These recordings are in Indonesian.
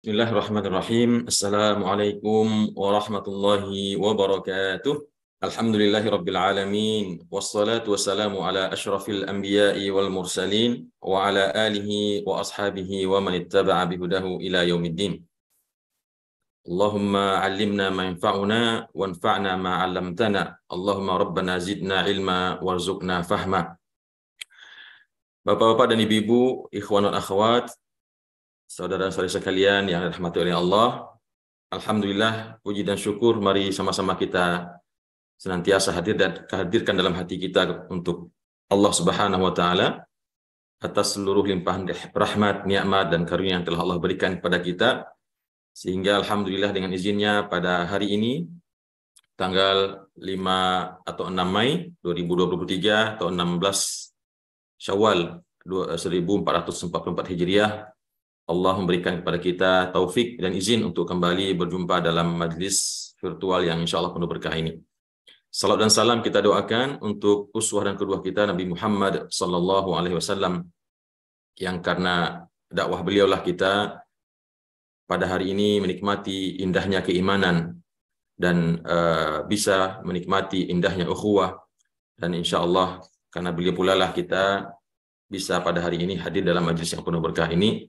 Bismillahirrahmanirrahim. Assalamualaikum warahmatullahi wabarakatuh. Alhamdulillahirabbil alamin. Wassalatu wassalamu ala asyrafil anbiya'i wal mursalin wa ala alihi wa ashabihi wa man ittaba'a bihudahu ila yaumiddin. Allahumma 'allimna ma yanfa'una wanfa'na ma 'allamtana. Allahumma rabbana zidna ilma warzuqna fahma. Bapak-bapak dan ibu-ibu, ikhwan dan akhwat, saudara-saudari sekalian yang dirahmati oleh Allah, alhamdulillah, puji dan syukur mari sama-sama kita senantiasa hadirkan dalam hati kita untuk Allah Subhanahu wa taala atas seluruh limpahan rahmat, nikmat dan karunia yang telah Allah berikan kepada kita, sehingga alhamdulillah dengan izinnya pada hari ini tanggal 5 atau 6 Mei 2023 atau 16 Syawal 1444 Hijriah, Allah memberikan kepada kita taufik dan izin untuk kembali berjumpa dalam majlis virtual yang insya Allah penuh berkah ini. Salam dan salam kita doakan untuk uswah dan kedua kita Nabi Muhammad sallallahu alaihi wasallam, yang karena dakwah beliaulah kita pada hari ini menikmati indahnya keimanan dan bisa menikmati indahnya ukhuwah, dan insya Allah karena beliau pula lah kita bisa pada hari ini hadir dalam majlis yang penuh berkah ini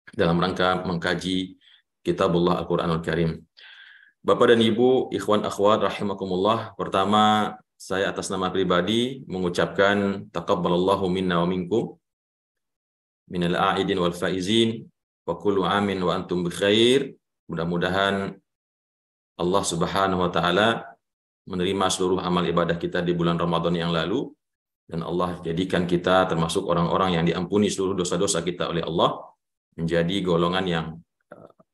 dalam rangka mengkaji Kitabullah Al-Quranul Karim. Bapak dan Ibu, ikhwan akhwat rahimakumullah, pertama saya atas nama pribadi mengucapkan taqabbalallahu minna wa minkum minal a'idin wal faizin wa kullu amin wa antum bikhair. Mudah-mudahan Allah Subhanahu wa taala menerima seluruh amal ibadah kita di bulan Ramadan yang lalu, dan Allah jadikan kita termasuk orang-orang yang diampuni seluruh dosa-dosa kita oleh Allah, menjadi golongan yang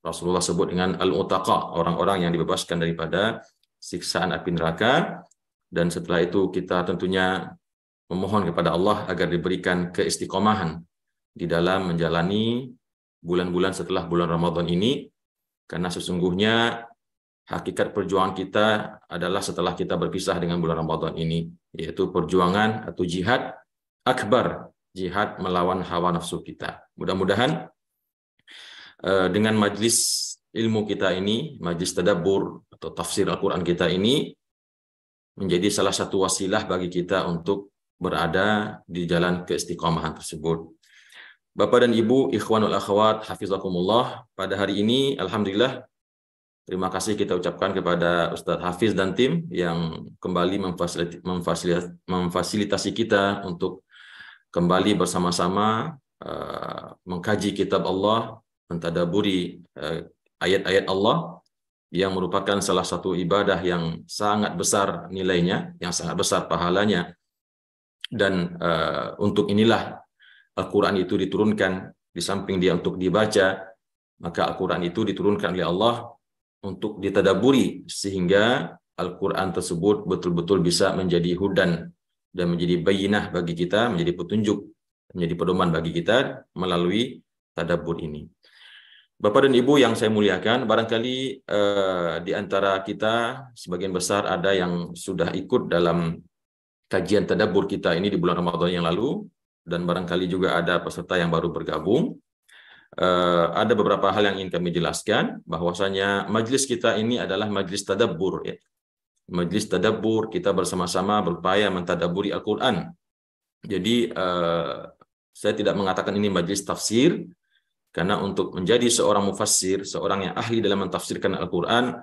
Rasulullah sebut dengan al-utaqa, orang-orang yang dibebaskan daripada siksaan api neraka. Dan setelah itu kita tentunya memohon kepada Allah agar diberikan keistiqomahan di dalam menjalani bulan-bulan setelah bulan Ramadan ini, karena sesungguhnya hakikat perjuangan kita adalah setelah kita berpisah dengan bulan Ramadan ini, yaitu perjuangan atau jihad akbar, jihad melawan hawa nafsu kita. Mudah-mudahan dengan majlis ilmu kita ini, majlis tadabbur atau tafsir Al-Quran kita ini, menjadi salah satu wasilah bagi kita untuk berada di jalan keistiqomahan tersebut. Bapak dan Ibu, ikhwanul akhwat, hafizakumullah, pada hari ini alhamdulillah terima kasih kita ucapkan kepada Ustadz Hafiz dan tim yang kembali memfasilitasi kita untuk kembali bersama-sama mengkaji kitab Allah, mentadaburi ayat-ayat Allah yang merupakan salah satu ibadah yang sangat besar nilainya, yang sangat besar pahalanya. Dan untuk inilah Al-Quran itu diturunkan. Di samping dia untuk dibaca, maka Al-Quran itu diturunkan oleh Allah untuk ditadaburi, sehingga Al-Quran tersebut betul-betul bisa menjadi hudan dan menjadi bayinah bagi kita, menjadi petunjuk, menjadi pedoman bagi kita melalui tadabbur ini. Bapak dan Ibu yang saya muliakan, barangkali di antara kita sebagian besar ada yang sudah ikut dalam kajian tadabbur kita ini di bulan Ramadan yang lalu, dan barangkali juga ada peserta yang baru bergabung. Ada beberapa hal yang ingin kami jelaskan, bahwasanya majlis kita ini adalah majlis tadabbur, ya. Majlis tadabbur, kita bersama-sama berupaya mentadabburi Al-Quran. Jadi saya tidak mengatakan ini majlis tafsir, karena untuk menjadi seorang mufassir, seorang yang ahli dalam mentafsirkan Al-Quran,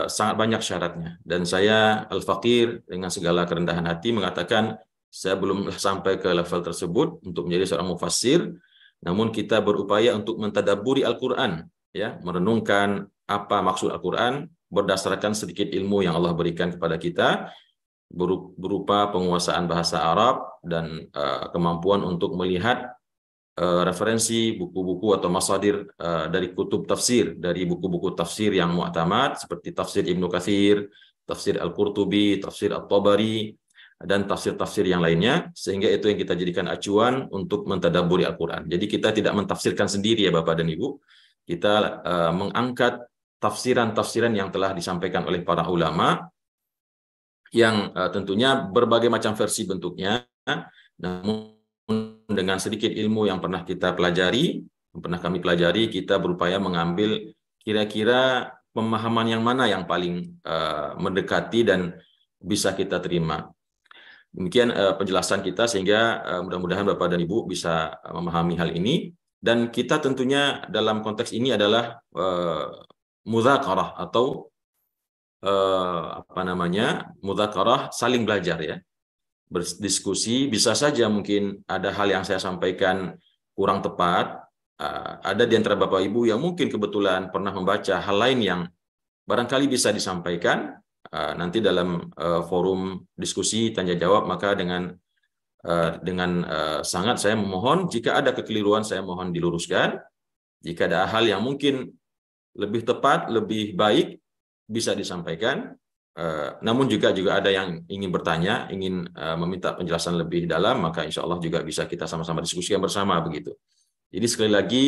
sangat banyak syaratnya. Dan saya Al-Faqir dengan segala kerendahan hati mengatakan saya belum sampai ke level tersebut untuk menjadi seorang mufassir. Namun kita berupaya untuk mentadabburi Al-Quran, ya, merenungkan apa maksud Al-Quran berdasarkan sedikit ilmu yang Allah berikan kepada kita, berupa penguasaan bahasa Arab dan kemampuan untuk melihat referensi buku-buku atau masadir dari kutub tafsir, dari buku-buku tafsir yang mu'tamad seperti tafsir Ibnu Katsir, tafsir Al-Qurtubi, tafsir At-Tabari, dan tafsir-tafsir yang lainnya, sehingga itu yang kita jadikan acuan untuk mentadabburi Al-Quran. Jadi kita tidak mentafsirkan sendiri ya Bapak dan Ibu, kita mengangkat tafsiran-tafsiran yang telah disampaikan oleh para ulama, yang tentunya berbagai macam versi bentuknya, namun dengan sedikit ilmu yang pernah kita pelajari, pernah kami pelajari, kita berupaya mengambil kira-kira pemahaman yang mana yang paling mendekati dan bisa kita terima. Demikian penjelasan kita, sehingga mudah-mudahan Bapak dan Ibu bisa memahami hal ini. Dan kita tentunya dalam konteks ini adalah mudzakarah atau mudzakarah, saling belajar ya, berdiskusi. Bisa saja mungkin ada hal yang saya sampaikan kurang tepat, ada di antara Bapak Ibu yang mungkin kebetulan pernah membaca hal lain yang barangkali bisa disampaikan nanti dalam forum diskusi tanya jawab. Maka dengan sangat saya memohon, jika ada kekeliruan saya mohon diluruskan. Jika ada hal yang mungkin lebih tepat, lebih baik, bisa disampaikan. Namun juga ada yang ingin bertanya, ingin meminta penjelasan lebih dalam, maka insya Allah juga bisa kita sama-sama diskusikan bersama begitu. Jadi sekali lagi,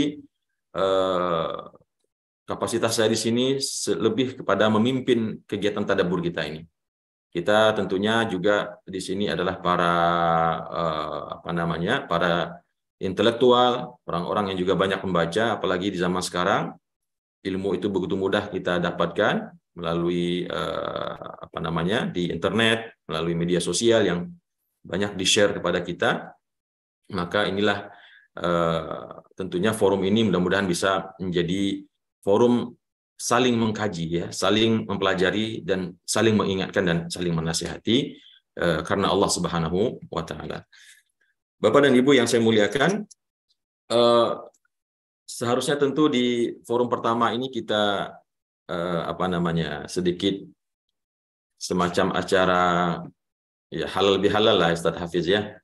kapasitas saya di sini lebih kepada memimpin kegiatan tadabbur kita ini. Kita tentunya juga di sini adalah para intelektual, orang-orang yang juga banyak membaca, apalagi di zaman sekarang ilmu itu begitu mudah kita dapatkan melalui di internet, melalui media sosial yang banyak di-share kepada kita. Maka inilah tentunya forum ini mudah-mudahan bisa menjadi forum saling mengkaji ya, saling mempelajari dan saling mengingatkan dan saling menasihati karena Allah Subhanahu wa taala. Bapak dan Ibu yang saya muliakan, seharusnya tentu di forum pertama ini kita sedikit semacam acara ya halal bihalal lah Ustaz Hafiz ya.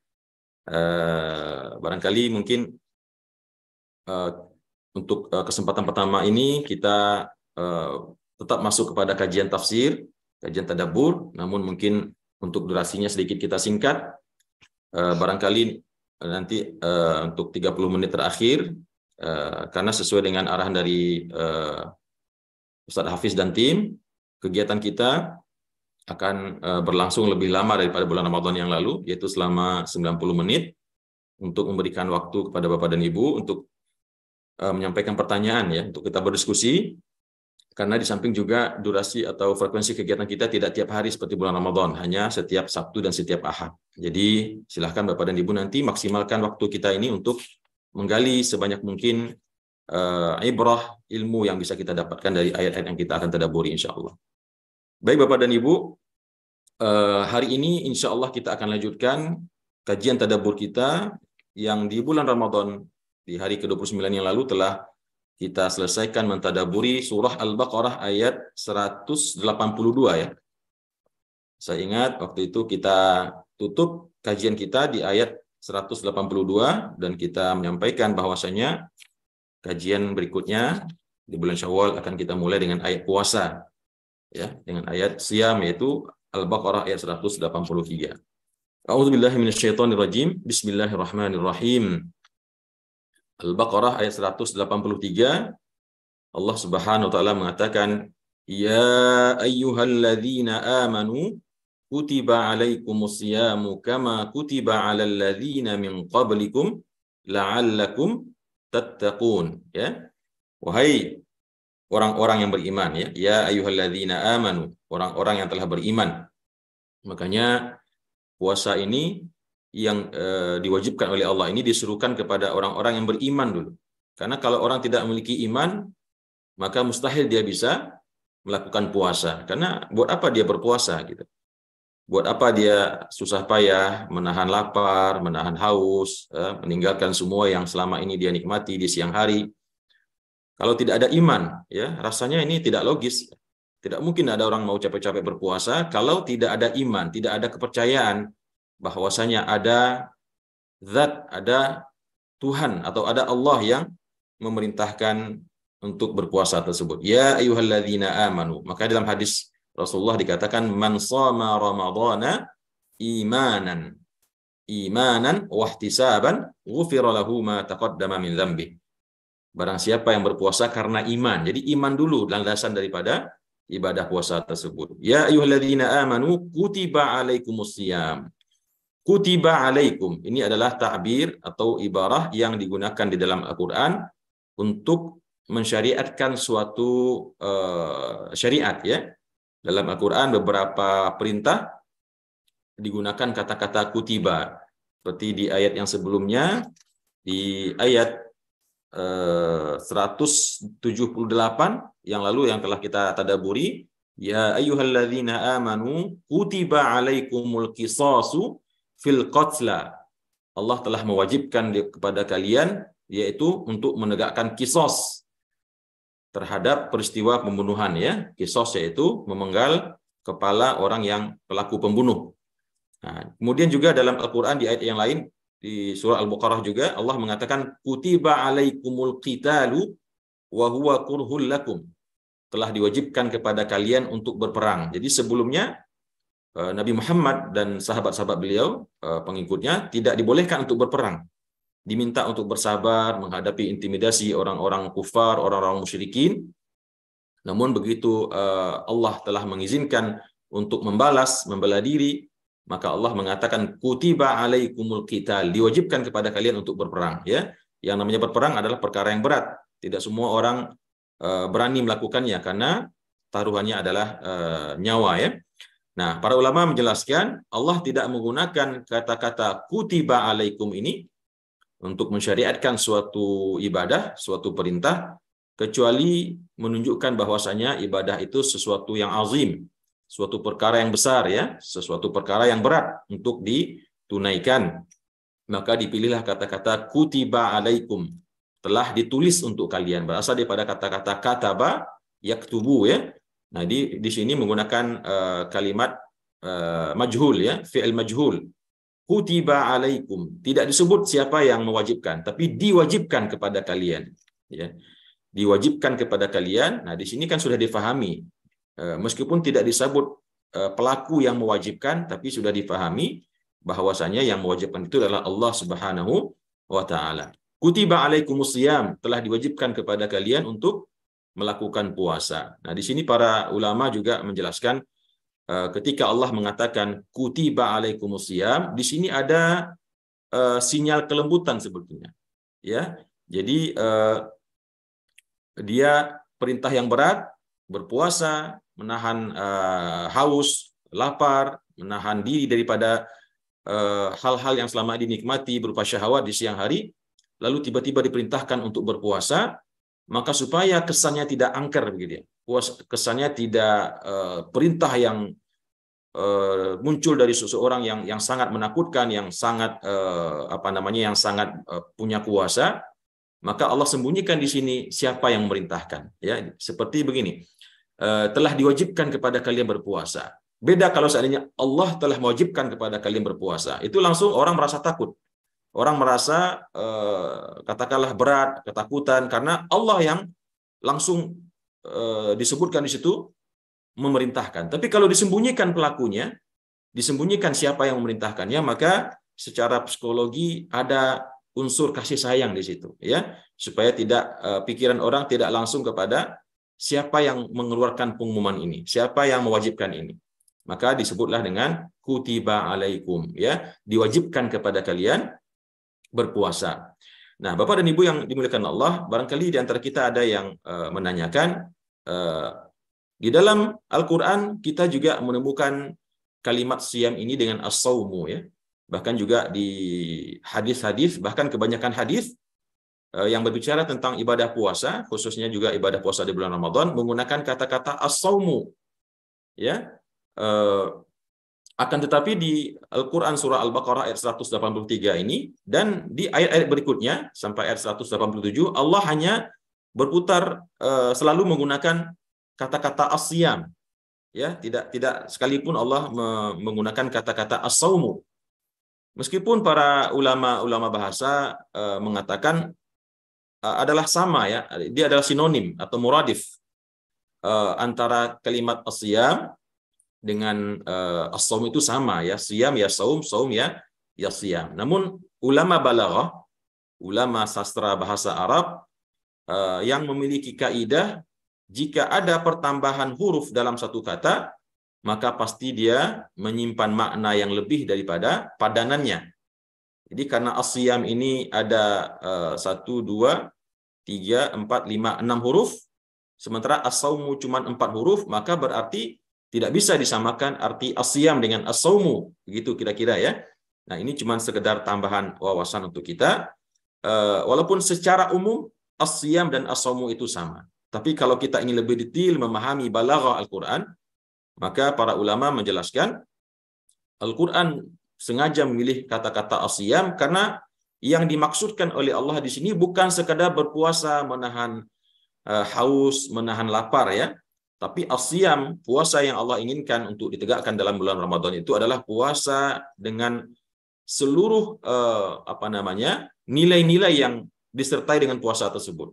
Barangkali mungkin untuk kesempatan pertama ini kita tetap masuk kepada kajian tafsir, kajian tadabbur, namun mungkin untuk durasinya sedikit kita singkat. Barangkali nanti untuk 30 menit terakhir, karena sesuai dengan arahan dari Ustaz Hafiz dan tim, kegiatan kita akan berlangsung lebih lama daripada bulan Ramadan yang lalu, yaitu selama 90 menit, untuk memberikan waktu kepada Bapak dan Ibu untuk menyampaikan pertanyaan ya, untuk kita berdiskusi. Karena di samping juga durasi atau frekuensi kegiatan kita tidak tiap hari seperti bulan Ramadan, hanya setiap Sabtu dan setiap Ahad. Jadi silahkan Bapak dan Ibu nanti maksimalkan waktu kita ini untuk menggali sebanyak mungkin ibrah, ilmu yang bisa kita dapatkan dari ayat-ayat yang kita akan tadabburi insya Allah. Baik Bapak dan Ibu, hari ini insya Allah kita akan lanjutkan kajian tadabbur kita yang di bulan Ramadan di hari ke-29 yang lalu telah kita selesaikan mentadaburi surah Al-Baqarah ayat 182 ya. Saya ingat waktu itu kita tutup kajian kita di ayat 182 dan kita menyampaikan bahwasanya kajian berikutnya di bulan Syawal akan kita mulai dengan ayat puasa ya, dengan ayat siyam, yaitu Al-Baqarah ayat 183. A'udzubillahi minasyaitonirrajim. Bismillahirrahmanirrahim. Al-Baqarah ayat 183, Allah Subhanahu wa taala mengatakan, ya ayyuhalladzina amanu kutiba alaikumusyamu kama kutiba alal ladzina min qablikum la'allakum tattaqun. Ya, wahai orang-orang yang beriman ya, ya ayyuhalladzina amanu, orang-orang yang telah beriman. Makanya puasa ini yang diwajibkan oleh Allah ini disuruhkan kepada orang-orang yang beriman dulu. Karena kalau orang tidak memiliki iman, maka mustahil dia bisa melakukan puasa. Karena buat apa dia berpuasa gitu? Buat apa dia susah payah menahan lapar, menahan haus, meninggalkan semua yang selama ini dia nikmati di siang hari. Kalau tidak ada iman, ya rasanya ini tidak logis. Tidak mungkin ada orang mau capek-capek berpuasa kalau tidak ada iman, tidak ada kepercayaan bahwasanya ada zat, ada Tuhan atau ada Allah yang memerintahkan untuk berpuasa tersebut. Ya ayyuhalladzina amanu. Maka dalam hadis Rasulullah dikatakan man shama ramadhana imanan wa ihtisaban ghufira lahu ma taqaddama min dzambi. Barang siapa yang berpuasa karena iman. Jadi iman dulu landasan daripada ibadah puasa tersebut. Ya ayyuhalladzina amanu kutiba alaikumusiyam. Kutiba alaikum, ini adalah ta'bir atau ibarah yang digunakan di dalam Al-Quran untuk mensyariatkan suatu syariat ya. Dalam Al-Qur'an beberapa perintah digunakan kata-kata kutiba. Seperti di ayat yang sebelumnya, di ayat 178 yang lalu yang telah kita tadaburi, ya ayyuhalladzina amanu kutiba alaikumul qisasu fil qatla. Allah telah mewajibkan kepada kalian yaitu untuk menegakkan kisos terhadap peristiwa pembunuhan ya. Kisos yaitu memenggal kepala orang yang pelaku pembunuh. Nah, kemudian juga dalam Al-Qur'an di ayat yang lain di surah Al-Baqarah juga Allah mengatakan kutiba alaikumul qitalu wa huwa kurhul lakum. Telah diwajibkan kepada kalian untuk berperang. Jadi sebelumnya Nabi Muhammad dan sahabat-sahabat beliau, pengikutnya, tidak dibolehkan untuk berperang. Diminta untuk bersabar menghadapi intimidasi orang-orang kufar, orang-orang musyrikin. Namun begitu Allah telah mengizinkan untuk membalas, membela diri, maka Allah mengatakan kutiba alaikumul qital, diwajibkan kepada kalian untuk berperang. Ya, yang namanya berperang adalah perkara yang berat. Tidak semua orang berani melakukannya karena taruhannya adalah nyawa ya. Nah, para ulama menjelaskan Allah tidak menggunakan kata-kata kutiba alaikum ini untuk mensyariatkan suatu ibadah, suatu perintah, kecuali menunjukkan bahwasanya ibadah itu sesuatu yang azim, suatu perkara yang besar ya, sesuatu perkara yang berat untuk ditunaikan. Maka dipilihlah kata-kata kutiba alaikum, telah ditulis untuk kalian, berasal daripada kata-kata kataba yaktubu ya. Nah, di sini menggunakan kalimat majhul ya, fi'il majhul. Kutiba alaikum, tidak disebut siapa yang mewajibkan, tapi diwajibkan kepada kalian ya. Diwajibkan kepada kalian. Nah, di sini kan sudah difahami. Meskipun tidak disebut pelaku yang mewajibkan, tapi sudah difahami bahwasanya yang mewajibkan itu adalah Allah Subhanahu wa taala. Kutiba alaikumusiyam, telah diwajibkan kepada kalian untuk melakukan puasa. Nah, di sini para ulama juga menjelaskan ketika Allah mengatakan kutiba alaikumusiyam, di sini ada sinyal kelembutan sebetulnya. Ya. Jadi dia perintah yang berat, berpuasa, menahan haus, lapar, menahan diri daripada hal-hal yang selama dinikmati berupa syahwat di siang hari, lalu tiba-tiba diperintahkan untuk berpuasa. Maka supaya kesannya tidak angker begitu ya, kesannya tidak perintah yang muncul dari seseorang yang sangat menakutkan, yang sangat yang sangat punya kuasa, maka Allah sembunyikan di sini siapa yang memerintahkan ya. Seperti begini, telah diwajibkan kepada kalian berpuasa. Beda kalau seandainya Allah telah mewajibkan kepada kalian berpuasa, itu langsung orang merasa takut. Orang merasa katakanlah berat, ketakutan, karena Allah yang langsung disebutkan di situ memerintahkan. Tapi kalau disembunyikan pelakunya, disembunyikan siapa yang memerintahkannya, maka secara psikologi ada unsur kasih sayang di situ, ya, supaya tidak pikiran orang tidak langsung kepada siapa yang mengeluarkan pengumuman ini, siapa yang mewajibkan ini. Maka disebutlah dengan kutiba alaikum, ya, diwajibkan kepada kalian berpuasa. Nah, Bapak dan Ibu yang dimuliakan Allah, barangkali di antara kita ada yang menanyakan, di dalam Al-Quran kita juga menemukan kalimat siyam ini dengan as-sawmu ya. Bahkan juga di hadis-hadis, bahkan kebanyakan hadis yang berbicara tentang ibadah puasa, khususnya juga ibadah puasa di bulan Ramadan, menggunakan kata-kata as-sawmu ya. Akan tetapi di Al-Quran surah Al-Baqarah ayat 183 ini dan di ayat-ayat berikutnya sampai ayat 187, Allah hanya berputar selalu menggunakan kata-kata as-siyam. Ya, tidak sekalipun Allah menggunakan kata-kata as-sawmu. Meskipun para ulama bahasa mengatakan adalah sama ya, dia adalah sinonim atau muradif antara kalimat as-siyam dengan as-sawm itu sama ya, siyam ya saum, saum ya siyam. Namun ulama balaghah, ulama sastra bahasa Arab yang memiliki kaidah, jika ada pertambahan huruf dalam satu kata, maka pasti dia menyimpan makna yang lebih daripada padanannya. Jadi karena as-siyam ini ada 1, 2, 3, 4, 5, 6 huruf, sementara as-saumu cuma 4 huruf, maka berarti tidak bisa disamakan arti as-siyam dengan as-saumu. Begitu kira-kira ya. Nah, ini cuma sekedar tambahan wawasan untuk kita. Walaupun secara umum as-siyam dan as-saumu itu sama. Tapi kalau kita ingin lebih detail memahami balaghah Al-Quran, maka para ulama menjelaskan Al-Quran sengaja memilih kata-kata as-siyam karena yang dimaksudkan oleh Allah di sini bukan sekadar berpuasa menahan haus, menahan lapar ya. Tapi as-siyam, puasa yang Allah inginkan untuk ditegakkan dalam bulan Ramadan itu adalah puasa dengan seluruh nilai-nilai yang disertai dengan puasa tersebut,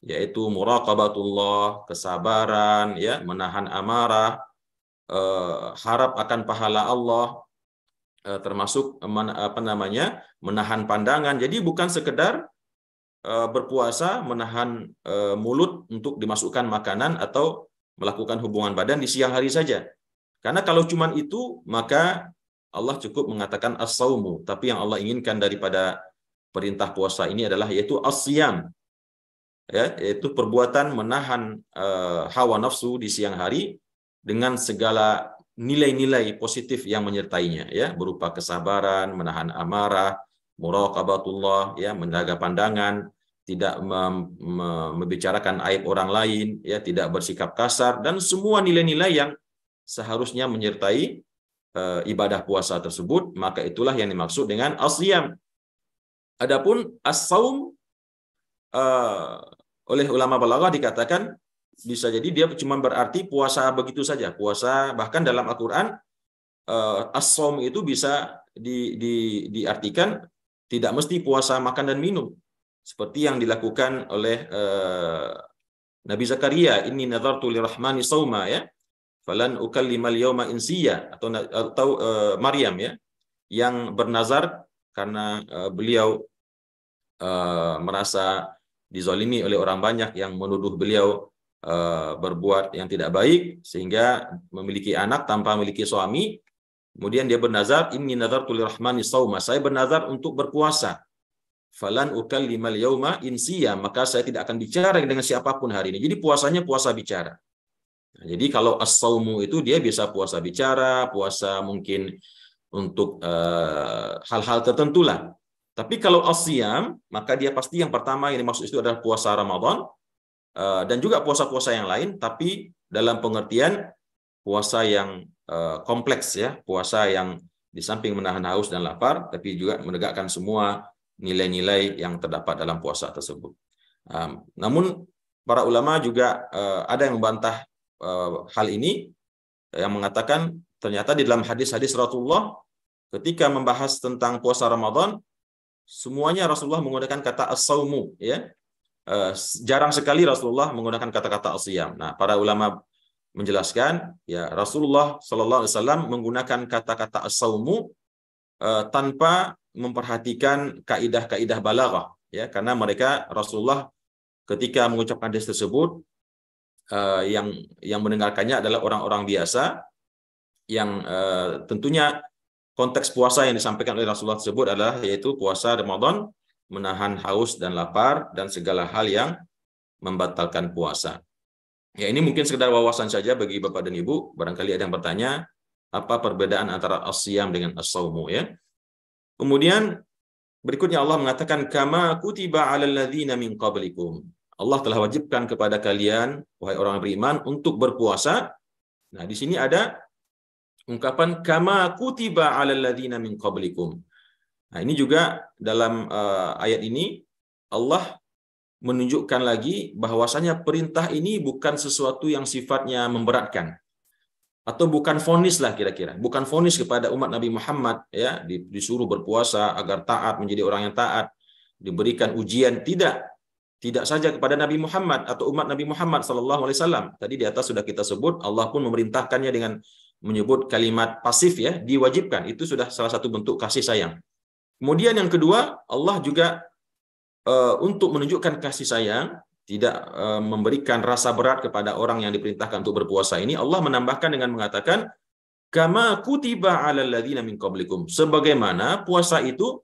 yaitu muraqabatullah, kesabaran, ya, menahan amarah, harap akan pahala Allah, termasuk menahan pandangan. Jadi bukan sekedar berpuasa menahan mulut untuk dimasukkan makanan atau melakukan hubungan badan di siang hari saja. Karena kalau cuma itu, maka Allah cukup mengatakan as-saumu. Tapi yang Allah inginkan daripada perintah puasa ini adalah yaitu as-siyam. Ya, yaitu perbuatan menahan hawa nafsu di siang hari dengan segala nilai-nilai positif yang menyertainya, ya, berupa kesabaran, menahan amarah, muraqabatullah, ya, menjaga pandangan, tidak membicarakan aib orang lain, ya, tidak bersikap kasar, dan semua nilai-nilai yang seharusnya menyertai ibadah puasa tersebut, maka itulah yang dimaksud dengan as-siyam. Adapun as-saum oleh ulama balaghah dikatakan bisa jadi dia cuma berarti puasa begitu saja, puasa, bahkan dalam Al-Qur'an as-saum itu bisa diartikan tidak mesti puasa makan dan minum. Seperti yang dilakukan oleh Nabi Zakaria, inni nazartu lirahmani sauma, ya, falan ukallimal yauma insiya, atau Maryam, ya, yang bernazar karena beliau merasa dizalimi oleh orang banyak yang menuduh beliau berbuat yang tidak baik sehingga memiliki anak tanpa memiliki suami. Kemudian dia bernazar, inni nazartu lirahmani sauma, saya bernazar untuk berpuasa. Falan ukallimal yauma insiya, maka saya tidak akan bicara dengan siapapun hari ini. Jadi puasanya puasa bicara. Nah, jadi kalau as-saumu itu dia bisa puasa bicara, puasa mungkin untuk hal-hal tertentu lah. Tapi kalau as-siyam, maka dia pasti yang pertama yang dimaksud itu adalah puasa Ramadan, dan juga puasa-puasa yang lain, tapi dalam pengertian puasa yang kompleks, ya, puasa yang di samping menahan haus dan lapar, tapi juga menegakkan semua nilai-nilai yang terdapat dalam puasa tersebut. Namun para ulama juga ada yang membantah hal ini, yang mengatakan ternyata di dalam hadis-hadis Rasulullah ketika membahas tentang puasa Ramadan, semuanya Rasulullah menggunakan kata as-saumu, ya. Jarang sekali Rasulullah menggunakan kata-kata as-siyam. Nah, para ulama menjelaskan, ya, Rasulullah Shallallahu Alaihi Wasallam menggunakan kata-kata as-saumu tanpa memperhatikan kaidah-kaidah balaghah, ya, karena mereka Rasulullah ketika mengucapkan hadis tersebut yang mendengarkannya adalah orang-orang biasa yang tentunya konteks puasa yang disampaikan oleh Rasulullah tersebut adalah yaitu puasa Ramadan, menahan haus dan lapar dan segala hal yang membatalkan puasa. Ya, ini mungkin sekedar wawasan saja bagi Bapak dan Ibu. Barangkali ada yang bertanya, apa perbedaan antara as-siyam dengan as-saumu, ya. Kemudian berikutnya Allah mengatakan kama kutiba 'alal ladzina min qablikum. Allah telah wajibkan kepada kalian wahai orang beriman untuk berpuasa. Nah, di sini ada ungkapan kama kutiba 'alal ladzina min qablikum. Nah, ini juga dalam ayat ini Allah menunjukkan lagi bahwasanya perintah ini bukan sesuatu yang sifatnya memberatkan. Atau bukan vonis lah kira-kira, bukan vonis kepada umat Nabi Muhammad, ya, disuruh berpuasa agar taat, menjadi orang yang taat, diberikan ujian, tidak saja kepada Nabi Muhammad atau umat Nabi Muhammad sallallahu alaihi wasallam. Tadi di atas sudah kita sebut, Allah pun memerintahkannya dengan menyebut kalimat pasif, ya, diwajibkan. Itu sudah salah satu bentuk kasih sayang. Kemudian yang kedua, Allah juga untuk menunjukkan kasih sayang, tidak memberikan rasa berat kepada orang yang diperintahkan untuk berpuasa ini, Allah menambahkan dengan mengatakan kama kutiba 'alal ladzina min qablikum, sebagaimana puasa itu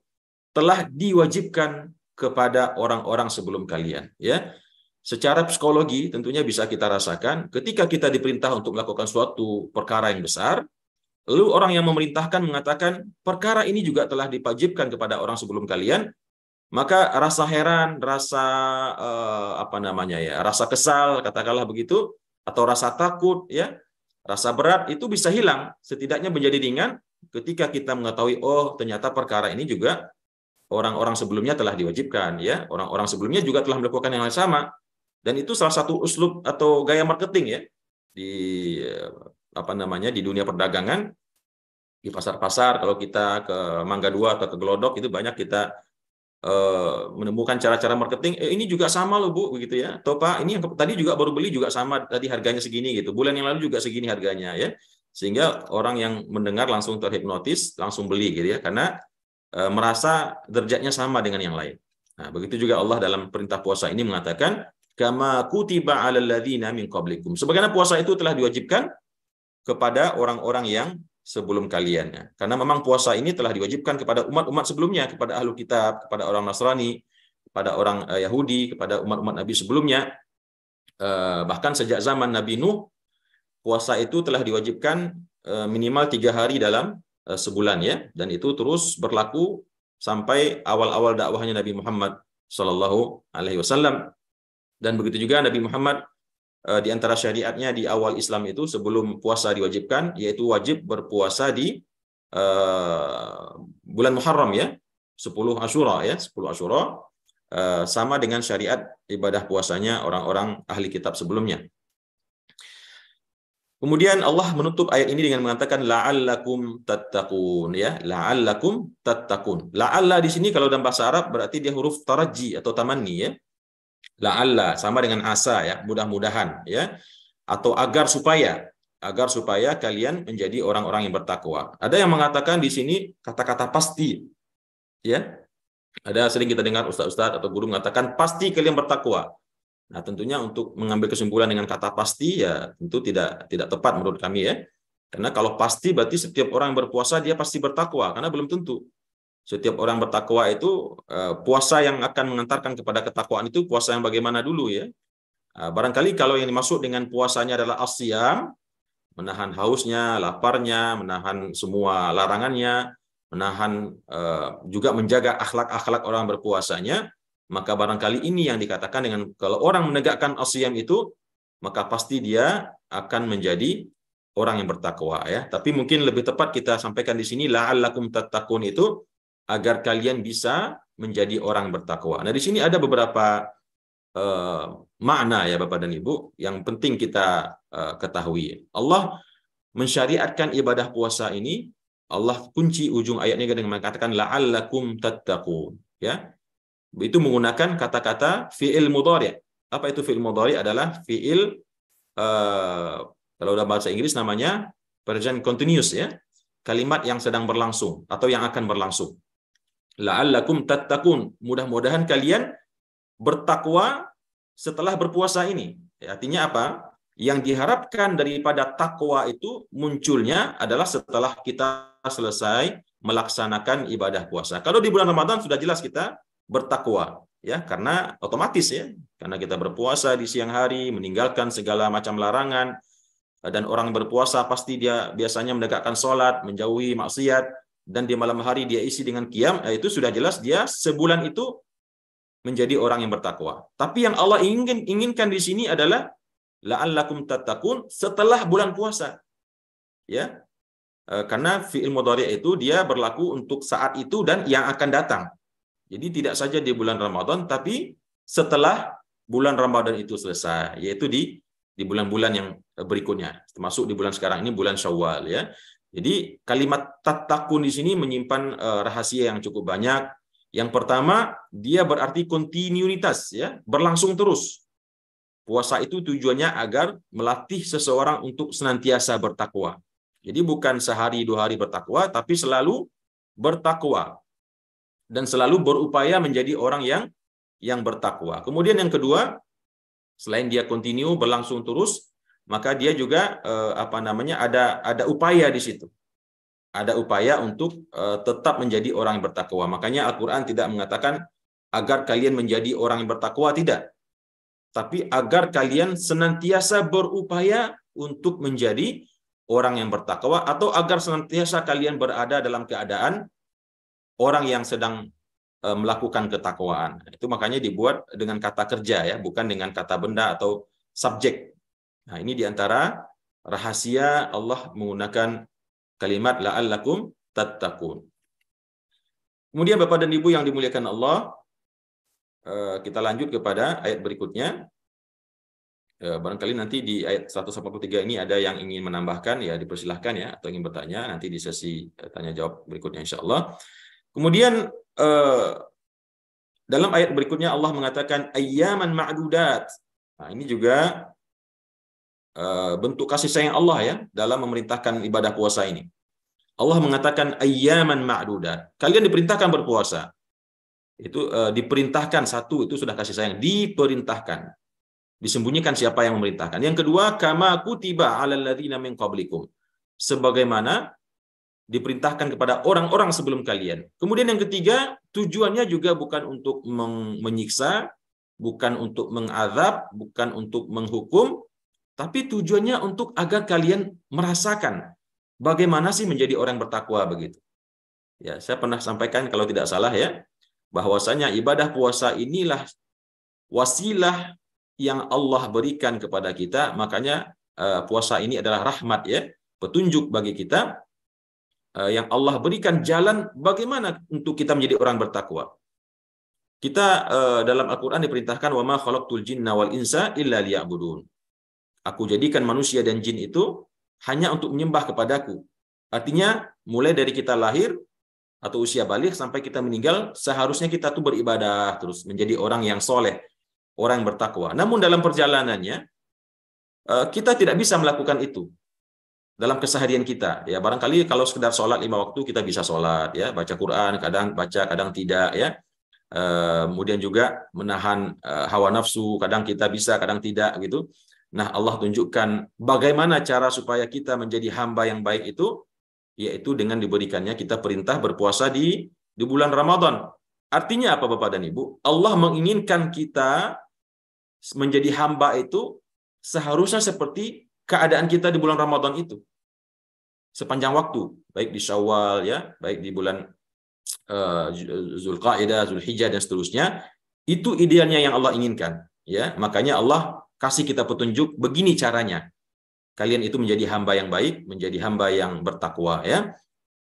telah diwajibkan kepada orang-orang sebelum kalian, ya. Secara psikologi tentunya bisa kita rasakan ketika kita diperintah untuk melakukan suatu perkara yang besar, lalu orang yang memerintahkan mengatakan perkara ini juga telah dipajibkan kepada orang sebelum kalian, maka rasa heran, rasa rasa kesal, katakanlah begitu, atau rasa takut, ya, rasa berat itu bisa hilang, setidaknya menjadi ringan ketika kita mengetahui, oh ternyata perkara ini juga orang-orang sebelumnya telah diwajibkan, ya, orang-orang sebelumnya juga telah melakukan yang sama. Dan itu salah satu uslub atau gaya marketing, ya, di di dunia perdagangan, di pasar-pasar. Kalau kita ke Mangga 2 atau ke Glodok itu banyak kita menemukan cara-cara marketing. Ini juga sama loh Bu, begitu ya. Atau Pak, ini yang tadi juga baru beli juga sama, tadi harganya segini gitu. Bulan yang lalu juga segini harganya, ya. Sehingga orang yang mendengar langsung terhipnotis, langsung beli gitu ya, karena merasa derajatnya sama dengan yang lain. Nah, begitu juga Allah dalam perintah puasa ini mengatakan kama kutiba 'alal ladzina min qablikum. Sebagaimana puasa itu telah diwajibkan kepada orang-orang yang sebelum kalian. Karena memang puasa ini telah diwajibkan kepada umat-umat sebelumnya, kepada ahlu kitab, kepada orang Nasrani, kepada orang Yahudi, kepada umat-umat Nabi sebelumnya. Bahkan sejak zaman Nabi Nuh, puasa itu telah diwajibkan minimal 3 hari dalam sebulan, ya, dan itu terus berlaku sampai awal-awal dakwahnya Nabi Muhammad Shallallahu Alaihi Wasallam. Dan begitu juga Nabi Muhammad di antara syariatnya di awal Islam itu sebelum puasa diwajibkan, yaitu wajib berpuasa di bulan Muharram, ya, 10 Asyura, ya, 10 Asyura, sama dengan syariat ibadah puasanya orang-orang ahli kitab sebelumnya. Kemudian Allah menutup ayat ini dengan mengatakan la'allakum tattaqun, ya, la'allakum tattaqun. La'alla di sini kalau dalam bahasa Arab berarti dia huruf taraji atau tamanni, ya. La'alla sama dengan asa, ya, mudah-mudahan, ya, atau agar supaya kalian menjadi orang-orang yang bertakwa. Ada yang mengatakan di sini kata-kata pasti, ya. Ada sering kita dengar ustaz-ustaz atau guru mengatakan pasti kalian bertakwa. Nah, tentunya untuk mengambil kesimpulan dengan kata pasti, ya, tentu tidak tepat menurut kami, ya. Karena kalau pasti berarti setiap orang yang berpuasa dia pasti bertakwa, karena belum tentu. Setiap orang bertakwa itu puasa yang akan mengantarkan kepada ketakwaan itu puasa yang bagaimana dulu, ya. Barangkali kalau yang dimaksud dengan puasanya adalah asyam, menahan hausnya, laparnya, menahan semua larangannya, menahan juga menjaga akhlak-akhlak orang berpuasanya, maka barangkali ini yang dikatakan dengan kalau orang menegakkan asyam itu, maka pasti dia akan menjadi orang yang bertakwa, ya. Tapi mungkin lebih tepat kita sampaikan di sini la'allakum tattaqun itu agar kalian bisa menjadi orang bertakwa. Nah, di sini ada beberapa makna, ya Bapak dan Ibu, yang penting kita ketahui. Allah mensyariatkan ibadah puasa ini, Allah kunci ujung ayatnya dengan mengatakan la'allakum tattaqun, ya. Itu menggunakan kata-kata fi'il mudhari'. Apa itu fi'il mudhari'? Adalah fi'il kalau dalam bahasa Inggris namanya present continuous, ya. Kalimat yang sedang berlangsung atau yang akan berlangsung. La'allakum tattaqun, mudah-mudahan kalian bertakwa setelah berpuasa ini. Artinya apa? Yang diharapkan daripada takwa itu munculnya adalah setelah kita selesai melaksanakan ibadah puasa. Kalau di bulan Ramadan sudah jelas kita bertakwa, ya, karena otomatis, ya, karena kita berpuasa di siang hari, meninggalkan segala macam larangan, dan orang berpuasa pasti dia biasanya menegakkan sholat, menjauhi maksiat, dan di malam hari dia isi dengan qiyam, itu sudah jelas dia sebulan itu menjadi orang yang bertakwa. Tapi yang Allah inginkan di sini adalah la'allakum tattaqun setelah bulan puasa, ya. Karena fi'il mudhari' itu dia berlaku untuk saat itu dan yang akan datang. Jadi tidak saja di bulan Ramadan, tapi setelah bulan Ramadan itu selesai, yaitu di bulan-bulan yang berikutnya, termasuk di bulan sekarang ini bulan Syawal, ya. Jadi kalimat tattaqun di sini menyimpan rahasia yang cukup banyak. Yang pertama, dia berarti kontinuitas, ya, berlangsung terus. Puasa itu tujuannya agar melatih seseorang untuk senantiasa bertakwa. Jadi bukan sehari 2 hari bertakwa, tapi selalu bertakwa dan selalu berupaya menjadi orang yang bertakwa. Kemudian yang kedua, selain dia kontinu berlangsung terus, maka dia juga ada upaya di situ. Ada upaya untuk tetap menjadi orang yang bertakwa. Makanya Al-Qur'an tidak mengatakan agar kalian menjadi orang yang bertakwa, tidak. Tapi agar kalian senantiasa berupaya untuk menjadi orang yang bertakwa, atau agar senantiasa kalian berada dalam keadaan orang yang sedang melakukan ketakwaan. Itu makanya dibuat dengan kata kerja ya, bukan dengan kata benda atau subjek. Nah, ini diantara rahasia Allah menggunakan kalimat la'allakum tattaqun. Kemudian Bapak dan Ibu yang dimuliakan Allah, kita lanjut kepada ayat berikutnya. Barangkali nanti di ayat 183 ini ada yang ingin menambahkan, ya dipersilahkan ya, atau ingin bertanya nanti di sesi tanya jawab berikutnya insya Allah. Kemudian dalam ayat berikutnya Allah mengatakan ayyaman ma'dudat. Nah, ini juga bentuk kasih sayang Allah ya dalam memerintahkan ibadah puasa ini. Allah mengatakan ayyaman ma'dudat. Kalian diperintahkan berpuasa. Itu diperintahkan, satu itu sudah kasih sayang, diperintahkan. Disembunyikan siapa yang memerintahkan. Yang kedua, kama kutiba 'alal ladzina min qablikum. Sebagaimana diperintahkan kepada orang-orang sebelum kalian. Kemudian yang ketiga, tujuannya juga bukan untuk menyiksa, bukan untuk mengazab, bukan untuk menghukum, tapi tujuannya untuk agar kalian merasakan bagaimana sih menjadi orang bertakwa begitu. Ya, saya pernah sampaikan kalau tidak salah ya, bahwasanya ibadah puasa inilah wasilah yang Allah berikan kepada kita. Makanya puasa ini adalah rahmat ya, petunjuk bagi kita, yang Allah berikan jalan bagaimana untuk kita menjadi orang bertakwa. Kita dalam Al-Quran diperintahkan wa ma khalaqtul jinna wal insa illa liya'budun. Aku jadikan manusia dan jin itu hanya untuk menyembah kepadaku. Artinya mulai dari kita lahir atau usia balik sampai kita meninggal, seharusnya kita tuh beribadah terus, menjadi orang yang soleh, orang yang bertakwa. Namun dalam perjalanannya kita tidak bisa melakukan itu dalam keseharian kita. Ya, barangkali kalau sekedar sholat 5 waktu kita bisa sholat, ya, baca Quran, kadang baca, kadang tidak, ya. Kemudian juga menahan hawa nafsu, kadang kita bisa, kadang tidak, gitu. Nah, Allah tunjukkan bagaimana cara supaya kita menjadi hamba yang baik itu, yaitu dengan diberikannya kita perintah berpuasa di bulan Ramadan. Artinya apa Bapak dan Ibu? Allah menginginkan kita menjadi hamba itu seharusnya seperti keadaan kita di bulan Ramadan itu. Sepanjang waktu, baik di Syawal ya, baik di bulan Zulqa'dah, Zulhijjah dan seterusnya, itu idealnya yang Allah inginkan, ya. Makanya Allah kasih kita petunjuk, begini caranya. Kalian itu menjadi hamba yang baik, menjadi hamba yang bertakwa, ya.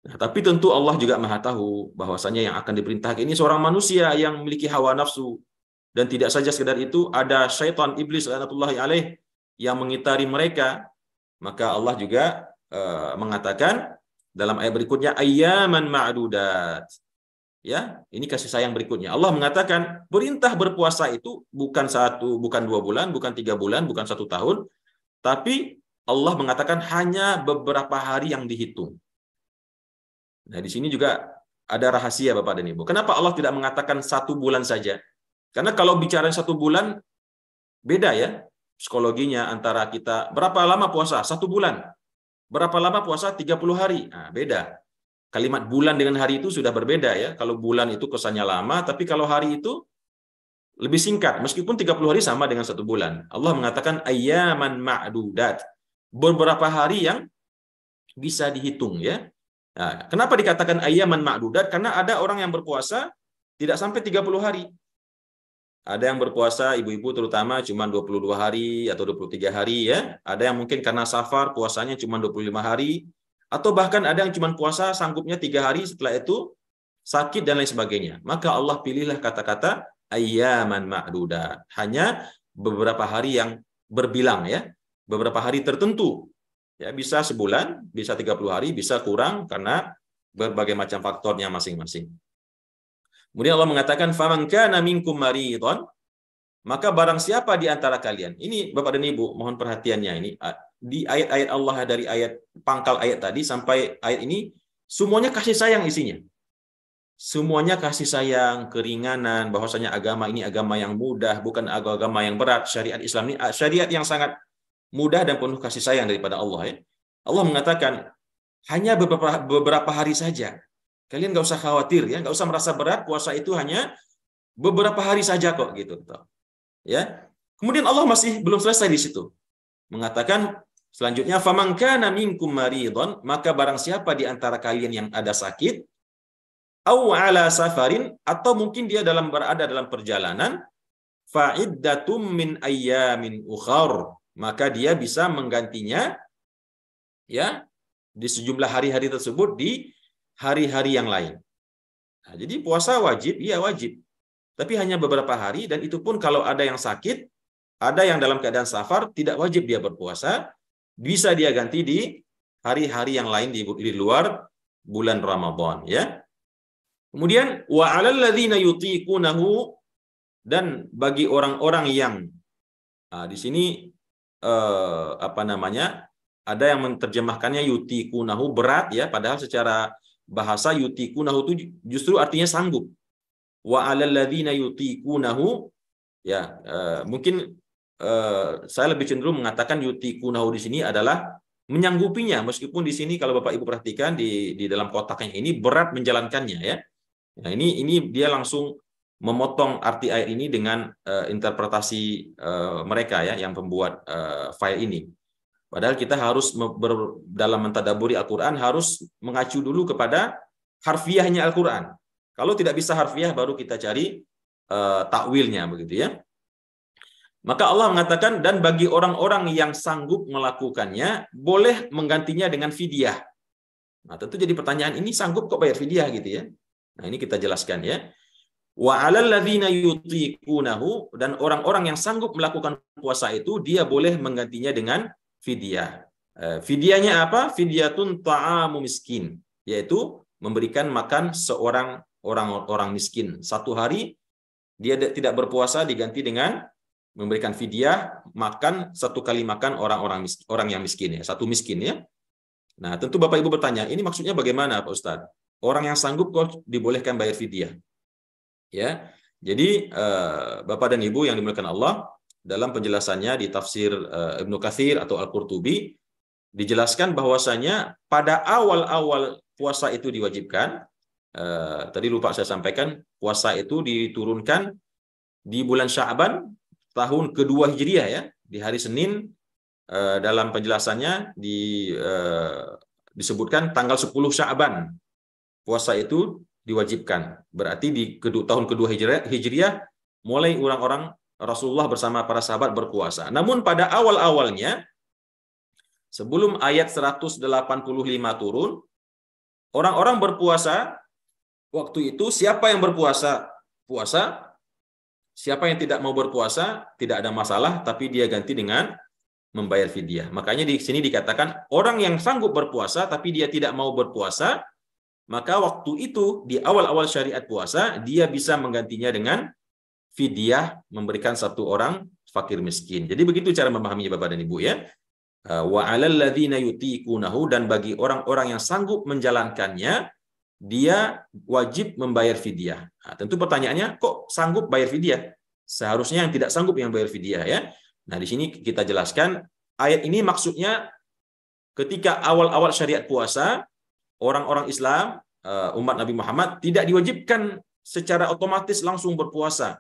Nah, tapi tentu Allah juga Maha tahu bahwasanya yang akan diperintahkan ini seorang manusia yang memiliki hawa nafsu, dan tidak saja sekedar itu, ada syaitan iblis laknatullahi alaih yang mengitari mereka. Maka Allah juga mengatakan dalam ayat berikutnya ayyaman ma'dudat. Ya, ini kasih sayang berikutnya. Allah mengatakan perintah berpuasa itu bukan 1, bukan 2 bulan, bukan 3 bulan, bukan 1 tahun, tapi Allah mengatakan hanya beberapa hari yang dihitung. Nah, di sini juga ada rahasia Bapak dan Ibu. Kenapa Allah tidak mengatakan 1 bulan saja? Karena kalau bicara 1 bulan beda ya psikologinya antara kita. Berapa lama puasa? 1 bulan. Berapa lama puasa? 30 hari. Nah, beda. Kalimat bulan dengan hari itu sudah berbeda ya. Kalau bulan itu kesannya lama, tapi kalau hari itu lebih singkat. Meskipun 30 hari sama dengan 1 bulan. Allah mengatakan ayyaman ma'dudat. Beberapa hari yang bisa dihitung ya. Nah, kenapa dikatakan ayyaman ma'dudat? Karena ada orang yang berpuasa tidak sampai 30 hari. Ada yang berpuasa, ibu-ibu terutama, cuma 22 hari atau 23 hari ya. Ada yang mungkin karena safar puasanya cuma 25 hari. Atau bahkan ada yang cuma puasa sanggupnya 3 hari, setelah itu sakit dan lain sebagainya. Maka Allah pilihlah kata-kata ayyaman ma'dudat. Hanya beberapa hari yang berbilang ya. Beberapa hari tertentu. Ya, bisa sebulan, bisa 30 hari, bisa kurang karena berbagai macam faktornya masing-masing. Kemudian Allah mengatakan faman kana minkum maridon, maka barang siapa di antara kalian. Ini Bapak dan Ibu mohon perhatiannya, ini di ayat-ayat Allah dari ayat pangkal ayat tadi sampai ayat ini semuanya kasih sayang isinya. Semuanya kasih sayang, keringanan, bahwasanya agama ini agama yang mudah, bukan agama yang berat. Syariat Islam ini syariat yang sangat mudah dan penuh kasih sayang daripada Allah ya. Allah mengatakan hanya beberapa hari saja. Kalian nggak usah khawatir ya, nggak usah merasa berat. Puasa itu hanya beberapa hari saja kok gitu. Ya. Kemudian Allah masih belum selesai di situ. Mengatakan selanjutnya, faman kana minkum maridon, maka barang siapa di antara kalian yang ada sakit, au ala safarin, atau mungkin dia berada dalam perjalanan, fa'iddatum min ayyamin ukhar, maka dia bisa menggantinya ya di sejumlah hari-hari tersebut di hari-hari yang lain. Nah, jadi puasa wajib, iya wajib. Tapi hanya beberapa hari, dan itu pun kalau ada yang sakit, ada yang dalam keadaan safar, tidak wajib dia berpuasa, bisa dia ganti di hari-hari yang lain di luar bulan Ramadan, ya. Kemudian wa 'alal ladzina yutiqunahu, dan bagi orang-orang yang di sini ada yang menerjemahkannya yutiqunahu berat ya, padahal secara bahasa yutiqunahu itu justru artinya sanggup. Wa 'alal ladzina yutiqunahu ya, mungkin saya lebih cenderung mengatakan yutiqunahu di sini adalah menyanggupinya, meskipun di sini kalau Bapak Ibu perhatikan di dalam kotaknya ini berat menjalankannya ya. Nah, ini dia langsung memotong arti ayat ini dengan interpretasi mereka ya yang pembuat file ini. Padahal kita harus dalam mentadaburi Al-Qur'an harus mengacu dulu kepada harfiahnya Al-Qur'an. Kalau tidak bisa harfiah baru kita cari takwilnya begitu ya. Maka Allah mengatakan, dan bagi orang-orang yang sanggup melakukannya boleh menggantinya dengan fidyah. Nah, tentu jadi pertanyaan, ini sanggup kok bayar fidyah gitu ya. Nah, ini kita jelaskan ya. Wa 'alal ladzina yutiqunahu, dan orang-orang yang sanggup melakukan puasa itu dia boleh menggantinya dengan fidyah. Fidyahnya apa? Fidyatun ta'amu miskin, yaitu memberikan makan seorang orang miskin. Satu hari dia tidak berpuasa diganti dengan memberikan fidyah, makan satu kali makan orang yang miskin ya, satu miskin ya. Nah, tentu Bapak Ibu bertanya, ini maksudnya bagaimana Pak Ustadz? Orang yang sanggup kok dibolehkan bayar fidyah? Ya. Jadi Bapak dan Ibu yang dimuliakan Allah, dalam penjelasannya di tafsir Ibnu Katsir atau Al-Qurtubi dijelaskan bahwasanya pada awal-awal puasa itu diwajibkan. Tadi lupa saya sampaikan, puasa itu diturunkan di bulan Sya'ban tahun kedua Hijriah ya, di hari Senin. Dalam penjelasannya disebutkan tanggal 10 Sya'ban puasa itu diwajibkan. Berarti di tahun kedua Hijriah mulai orang-orang Rasulullah bersama para sahabat berpuasa. Namun pada awal-awalnya sebelum ayat 185 turun, orang-orang berpuasa waktu itu, siapa yang berpuasa puasa, siapa yang tidak mau berpuasa tidak ada masalah, tapi dia ganti dengan membayar fidyah. Makanya di sini dikatakan orang yang sanggup berpuasa tapi dia tidak mau berpuasa, maka waktu itu di awal-awal syariat puasa dia bisa menggantinya dengan fidyah, memberikan satu orang fakir miskin. Jadi begitu cara memahaminya Bapak dan Ibu ya. Wa 'alal ladzina yutiqunahu, dan bagi orang-orang yang sanggup menjalankannya dia wajib membayar fidyah. Nah, tentu pertanyaannya, kok sanggup bayar fidyah? Seharusnya yang tidak sanggup yang bayar fidyah ya. Nah, di sini kita jelaskan ayat ini maksudnya ketika awal-awal syariat puasa, orang-orang Islam, umat Nabi Muhammad tidak diwajibkan secara otomatis langsung berpuasa.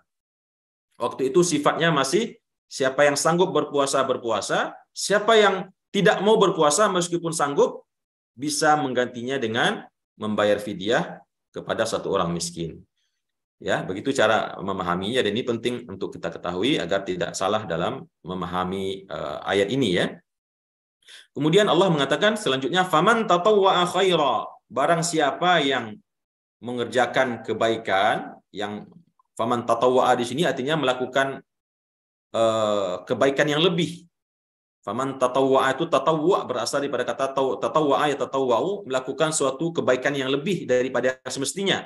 Waktu itu sifatnya masih siapa yang sanggup berpuasa, siapa yang tidak mau berpuasa meskipun sanggup bisa menggantinya dengan membayar fidyah kepada satu orang miskin. Ya, begitu cara memahaminya, dan ini penting untuk kita ketahui agar tidak salah dalam memahami ayat ini ya. Kemudian Allah mengatakan selanjutnya, faman tatawwa'a khaira, barang siapa yang mengerjakan kebaikan, yang faman tatawwa'a di sini artinya melakukan kebaikan yang lebih. Faman tatawwa'a itu tatawwa' berasal daripada kata tatawwa'a ya tatawwa'u, melakukan suatu kebaikan yang lebih daripada semestinya.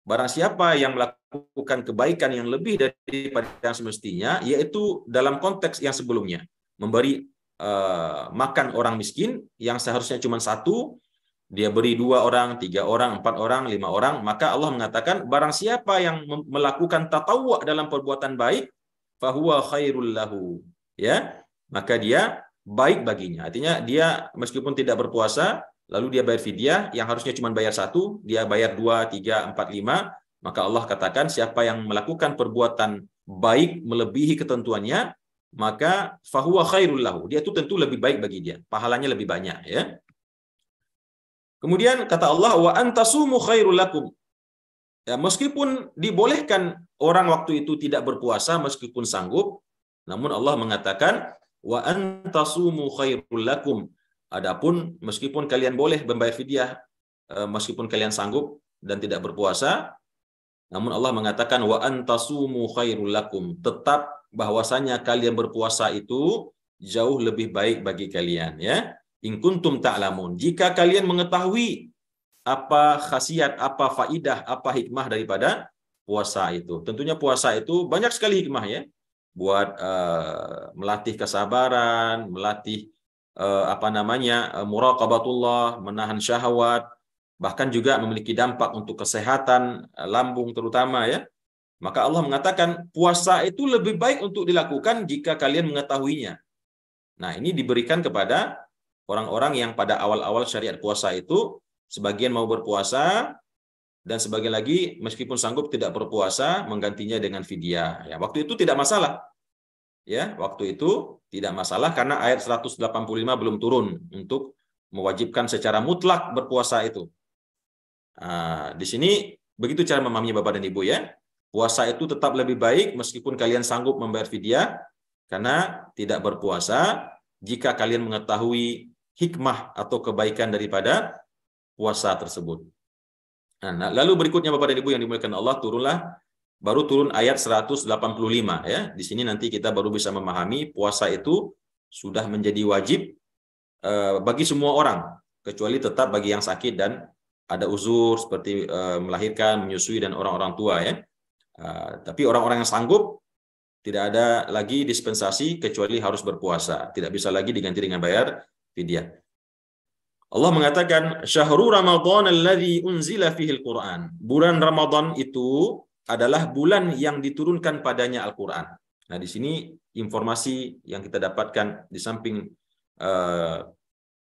Barang siapa yang melakukan kebaikan yang lebih daripada yang semestinya, yaitu dalam konteks yang sebelumnya, memberi makan orang miskin yang seharusnya cuma satu, dia beri 2 orang, 3 orang, 4 orang, 5 orang, maka Allah mengatakan barang siapa yang melakukan tatawwa' dalam perbuatan baik, fahuwa khairul lahu, ya, maka dia baik baginya. Artinya dia meskipun tidak berpuasa, lalu dia bayar fidyah, yang harusnya cuma bayar 1, dia bayar 2, 3, 4, 5, Maka Allah katakan siapa yang melakukan perbuatan baik melebihi ketentuannya, maka fahuwa khairul lahu. Dia itu tentu lebih baik bagi dia, pahalanya lebih banyak, ya. Kemudian kata Allah, wa antasumu khairul lakum. Ya, meskipun dibolehkan orang waktu itu tidak berpuasa meskipun sanggup, namun Allah mengatakan wa antasumu khairul lakum. Adapun meskipun kalian boleh membayar fidyah meskipun kalian sanggup dan tidak berpuasa, namun Allah mengatakan wa antasumu khairul lakum. Tetap bahwasanya kalian berpuasa itu jauh lebih baik bagi kalian, ya. In kuntum ta'lamun. Jika kalian mengetahui apa khasiat, apa faidah, apa hikmah daripada puasa itu. Tentunya puasa itu banyak sekali hikmah, ya. Buat melatih kesabaran, melatih muraqabatullah, menahan syahwat, bahkan juga memiliki dampak untuk kesehatan lambung terutama, ya. Maka Allah mengatakan puasa itu lebih baik untuk dilakukan jika kalian mengetahuinya. Nah, ini diberikan kepada orang-orang yang pada awal-awal syariat puasa itu sebagian mau berpuasa dan sebagian lagi meskipun sanggup tidak berpuasa menggantinya dengan fidyah. Ya, waktu itu tidak masalah. Ya, waktu itu tidak masalah karena ayat 185 belum turun untuk mewajibkan secara mutlak berpuasa itu. Nah, di sini begitu cara memahaminya Bapak dan Ibu, ya. Puasa itu tetap lebih baik meskipun kalian sanggup membayar fidyah karena tidak berpuasa jika kalian mengetahui hikmah atau kebaikan daripada puasa tersebut. Nah, lalu berikutnya Bapak dan Ibu yang dimuliakan Allah, baru turun ayat 185, ya. Di sini nanti kita baru bisa memahami puasa itu sudah menjadi wajib bagi semua orang, kecuali tetap bagi yang sakit dan ada uzur seperti melahirkan, menyusui dan orang-orang tua, ya. Tapi orang-orang yang sanggup tidak ada lagi dispensasi kecuali harus berpuasa, tidak bisa lagi diganti dengan bayar fidyah. Allah mengatakan syahrul Ramadan alladzi unzila fihil Quran. Bulan Ramadan itu adalah bulan yang diturunkan padanya Al-Quran. Nah, di sini informasi yang kita dapatkan di samping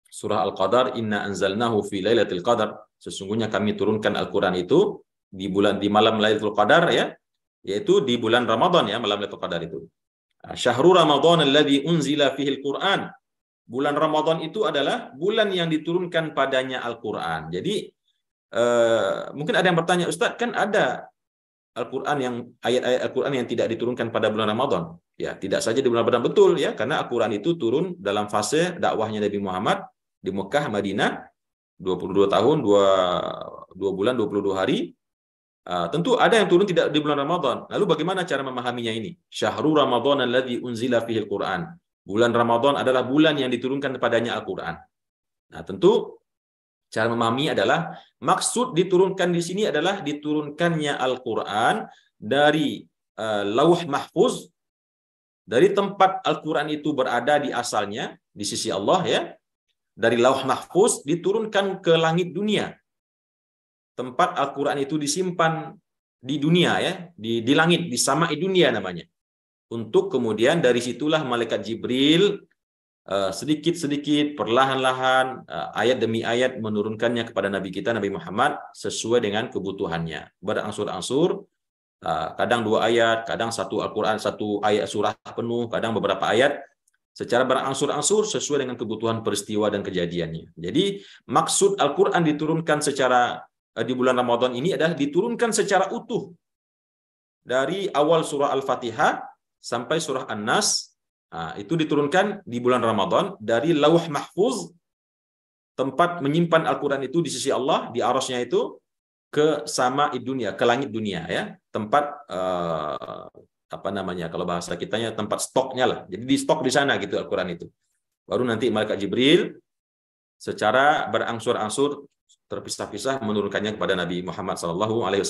surah Al-Qadar, inna anzalnahu fi lailatul qadar. Sesungguhnya kami turunkan Al-Quran itu di malam Lailatul Qadar, ya, yaitu di bulan Ramadan, ya, malam Lailatul Qadar itu. Syahrul Ramadan alladzi unzila fihil Quran. Bulan Ramadan itu adalah bulan yang diturunkan padanya Al-Quran. Jadi mungkin ada yang bertanya, Ustaz, kan ada Al-Quran yang ayat-ayat Al-Quran yang tidak diturunkan pada bulan Ramadan. Ya, tidak saja di bulan Ramadan, betul, ya, karena Al-Quran itu turun dalam fase dakwahnya Nabi Muhammad di Mekah, Madinah, 22 tahun, 2 bulan, 22 hari. Tentu ada yang turun tidak di bulan Ramadan. Lalu bagaimana cara memahaminya ini? Syahrul Ramadan alladzi unzila fihil Quran. Bulan Ramadan adalah bulan yang diturunkan kepadanya Al-Quran. Nah, tentu cara memahami adalah maksud diturunkan di sini adalah diturunkannya Al-Quran dari Lauh Mahfuz, dari tempat Al-Quran itu berada di asalnya di sisi Allah, ya. Dari Lauh Mahfuz diturunkan ke langit dunia, tempat Al-Quran itu disimpan di dunia, ya, di langit, di sama'i dunia namanya. Untuk kemudian dari situlah malaikat Jibril sedikit-sedikit, perlahan-lahan, ayat demi ayat menurunkannya kepada Nabi kita, Nabi Muhammad, sesuai dengan kebutuhannya. Berangsur-angsur, kadang 2 ayat, kadang satu Al-Quran, 1 ayat surah penuh, kadang beberapa ayat, secara berangsur-angsur sesuai dengan kebutuhan peristiwa dan kejadiannya. Jadi maksud Al-Quran diturunkan secara di bulan Ramadan ini adalah diturunkan secara utuh dari awal surah Al-Fatihah sampai surah An-Nas. Itu diturunkan di bulan Ramadan dari Lauh Mahfuz, tempat menyimpan Al-Quran itu di sisi Allah, di arasnya itu, ke sama'i dunia, ke langit dunia, ya, tempat kalau bahasa kitanya tempat stoknya lah. Jadi di stok di sana gitu Al-Quran itu. Baru nanti malaikat Jibril secara berangsur-angsur terpisah-pisah menurunkannya kepada Nabi Muhammad SAW.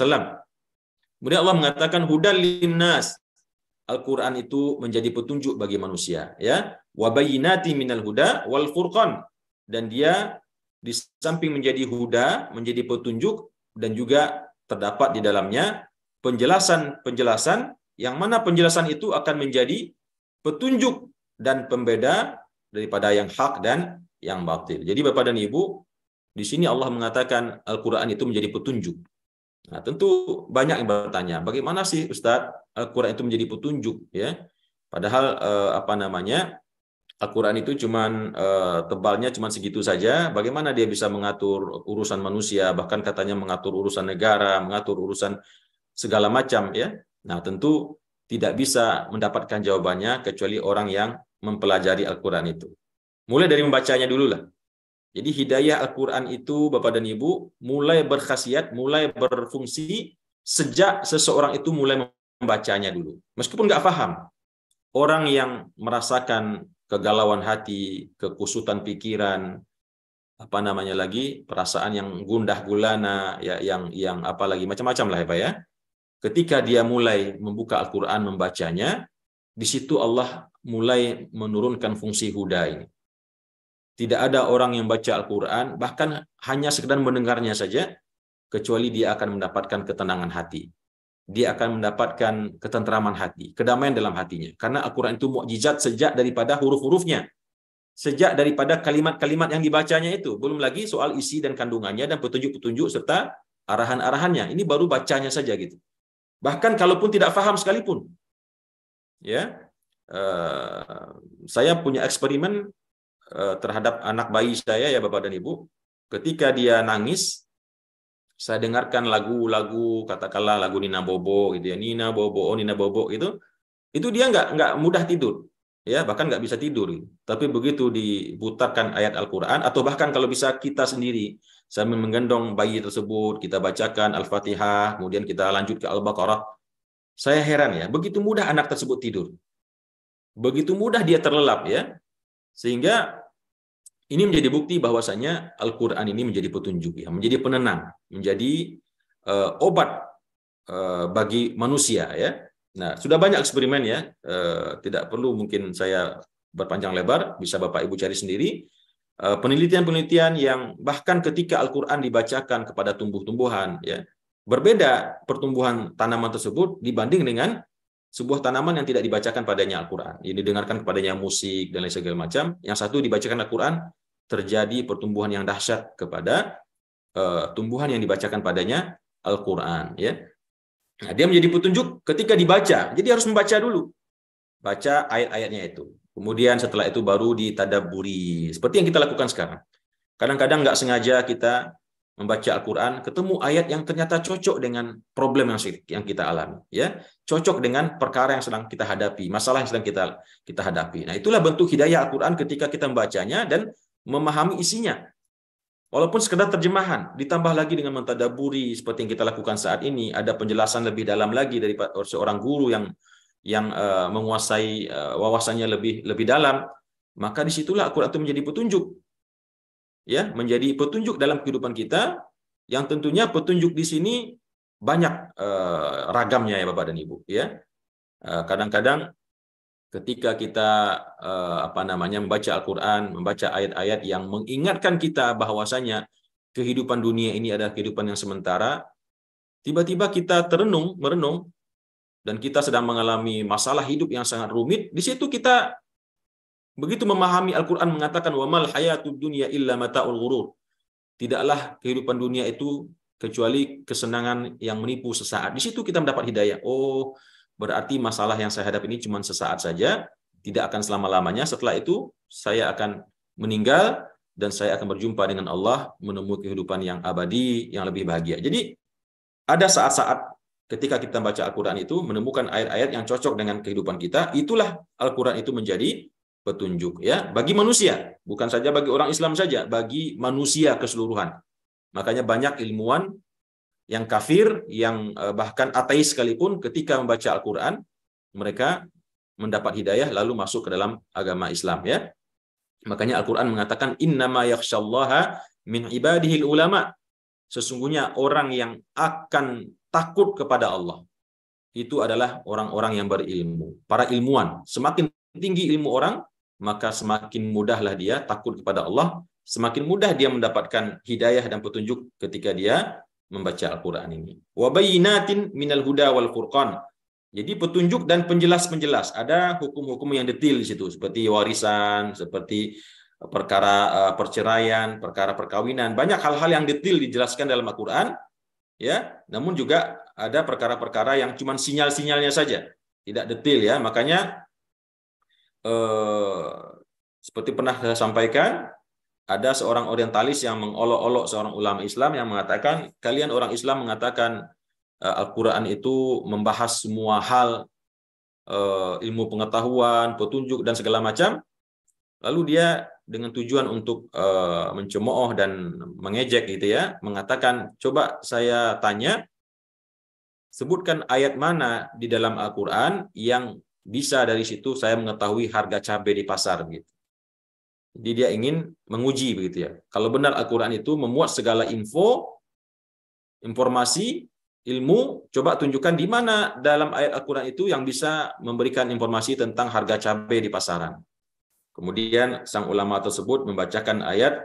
Kemudian Allah mengatakan hudal linnas. Al-Quran itu menjadi petunjuk bagi manusia, ya. Wa bayyinati minal huda wal furqan. Dan dia di samping menjadi huda, menjadi petunjuk, dan juga terdapat di dalamnya penjelasan-penjelasan yang mana penjelasan itu akan menjadi petunjuk dan pembeda daripada yang hak dan yang batil. Jadi Bapak dan Ibu, di sini Allah mengatakan Al-Quran itu menjadi petunjuk. Nah, tentu banyak yang bertanya, bagaimana sih Ustadz Al-Quran itu menjadi petunjuk ya? Padahal apa namanya? Al-Quran itu cuman tebalnya cuman segitu saja. Bagaimana dia bisa mengatur urusan manusia, bahkan katanya mengatur urusan negara, mengatur urusan segala macam ya. Nah, tentu tidak bisa mendapatkan jawabannya kecuali orang yang mempelajari Al-Quran itu. Mulai dari membacanya dulu lah. Jadi hidayah Al-Quran itu Bapak dan Ibu mulai berkhasiat, mulai berfungsi sejak seseorang itu mulai membacanya dulu. Meskipun nggak paham, orang yang merasakan kegalauan hati, kekusutan pikiran, apa namanya lagi, perasaan yang gundah gulana, ya, yang apa lagi macam-macam lah ya Pak ya. Ketika dia mulai membuka Al-Quran, membacanya, di situ Allah mulai menurunkan fungsi huda ini. Tidak ada orang yang baca Al-Quran, bahkan hanya sekedar mendengarnya saja, kecuali dia akan mendapatkan ketenangan hati. Dia akan mendapatkan ketentraman hati, kedamaian dalam hatinya. Karena Al-Quran itu mukjizat sejak daripada huruf-hurufnya, sejak daripada kalimat-kalimat yang dibacanya itu. Belum lagi soal isi dan kandungannya dan petunjuk-petunjuk serta arahan-arahannya. Ini baru bacanya saja gitu. Bahkan kalaupun tidak paham sekalipun, ya, saya punya eksperimen terhadap anak bayi saya ya Bapak dan Ibu. Ketika dia nangis, saya dengarkan lagu-lagu, katakanlah lagu Nina Bobo gitu ya, Nina Bobo, oh Nina Bobo itu dia nggak mudah tidur, ya bahkan nggak bisa tidur. Gitu. Tapi begitu diputarkan ayat Al-Quran, atau bahkan kalau bisa kita sendiri sambil menggendong bayi tersebut, kita bacakan Al-Fatihah, kemudian kita lanjut ke Al-Baqarah, saya heran ya, begitu mudah anak tersebut tidur, begitu mudah dia terlelap ya, sehingga ini menjadi bukti bahwasanya Al-Quran ini menjadi petunjuk, ya, menjadi penenang, menjadi obat bagi manusia. Ya. Nah, sudah banyak eksperimen ya, tidak perlu mungkin saya berpanjang lebar, bisa Bapak Ibu cari sendiri. Penelitian-penelitian yang bahkan ketika Al-Quran dibacakan kepada tumbuh-tumbuhan, ya, berbeda pertumbuhan tanaman tersebut dibanding dengan sebuah tanaman yang tidak dibacakan padanya Al-Quran. Ini didengarkan kepadanya musik dan lain segala macam. Yang satu dibacakan Al-Quran, terjadi pertumbuhan yang dahsyat kepada tumbuhan yang dibacakan padanya Al-Quran. Ya. Nah, dia menjadi petunjuk ketika dibaca. Jadi harus membaca dulu. Baca ayat-ayatnya itu. Kemudian setelah itu baru ditadaburi. Seperti yang kita lakukan sekarang. Kadang-kadang nggak sengaja kita membaca Al-Quran, ketemu ayat yang ternyata cocok dengan problem yang kita alami. Ya, cocok dengan perkara yang sedang kita hadapi, masalah yang sedang kita hadapi. Nah, itulah bentuk hidayah Al-Quran ketika kita membacanya dan memahami isinya. Walaupun sekedar terjemahan, ditambah lagi dengan mentadaburi seperti yang kita lakukan saat ini, ada penjelasan lebih dalam lagi dari seorang guru yang menguasai wawasannya lebih dalam, maka disitulah Al-Quran itu menjadi petunjuk, ya, menjadi petunjuk dalam kehidupan kita, yang tentunya petunjuk di sini banyak ragamnya ya Bapak dan Ibu, ya. Kadang-kadang ketika kita membaca Al-Quran, membaca ayat-ayat yang mengingatkan kita bahwasanya kehidupan dunia ini adalah kehidupan yang sementara, tiba-tiba kita merenung, dan kita sedang mengalami masalah hidup yang sangat rumit, di situ kita begitu memahami Al-Quran mengatakan wamal hayatud dunya illa mata'ul ghurur. Tidaklah kehidupan dunia itu kecuali kesenangan yang menipu sesaat. Di situ kita mendapat hidayah. Oh, berarti masalah yang saya hadapi ini cuma sesaat saja, tidak akan selama-lamanya. Setelah itu saya akan meninggal dan saya akan berjumpa dengan Allah, menemui kehidupan yang abadi, yang lebih bahagia. Jadi ada saat-saat ketika kita baca Al-Quran itu menemukan ayat-ayat yang cocok dengan kehidupan kita, itulah Al-Quran itu menjadi petunjuk, ya, bagi manusia, bukan saja bagi orang Islam saja, bagi manusia keseluruhan. Makanya banyak ilmuwan yang kafir, yang bahkan ateis sekalipun, ketika membaca Al-Quran, mereka mendapat hidayah lalu masuk ke dalam agama Islam. Ya, makanya Al-Quran mengatakan innama yakhsyallaha min ibadihil ulama. Sesungguhnya orang yang akan takut kepada Allah itu adalah orang-orang yang berilmu, para ilmuwan. Semakin tinggi ilmu orang, maka semakin mudahlah dia takut kepada Allah, semakin mudah dia mendapatkan hidayah dan petunjuk ketika dia membaca Al-Quran ini. Wa bayyinatin minal huda wal furqan. Jadi petunjuk dan penjelas-penjelas. Ada hukum-hukum yang detail di situ, seperti warisan, seperti perkara perceraian, perkara perkawinan. Banyak hal-hal yang detail dijelaskan dalam Al-Quran, ya, namun juga ada perkara-perkara yang cuma sinyal-sinyalnya saja, tidak detail ya. Makanya seperti pernah saya sampaikan, ada seorang orientalis yang mengolok-olok seorang ulama Islam yang mengatakan, kalian orang Islam mengatakan Al-Quran itu membahas semua hal, ilmu pengetahuan, petunjuk, dan segala macam. Lalu dia dengan tujuan untuk mencemooh dan mengejek gitu ya, mengatakan, coba saya tanya, sebutkan ayat mana di dalam Al-Quran yang bisa dari situ saya mengetahui harga cabai di pasar gitu. Jadi dia ingin menguji begitu ya. Kalau benar Al-Quran itu memuat segala informasi, ilmu, coba tunjukkan di mana dalam ayat Al-Quran itu yang bisa memberikan informasi tentang harga cabai di pasaran. Kemudian sang ulama tersebut membacakan ayat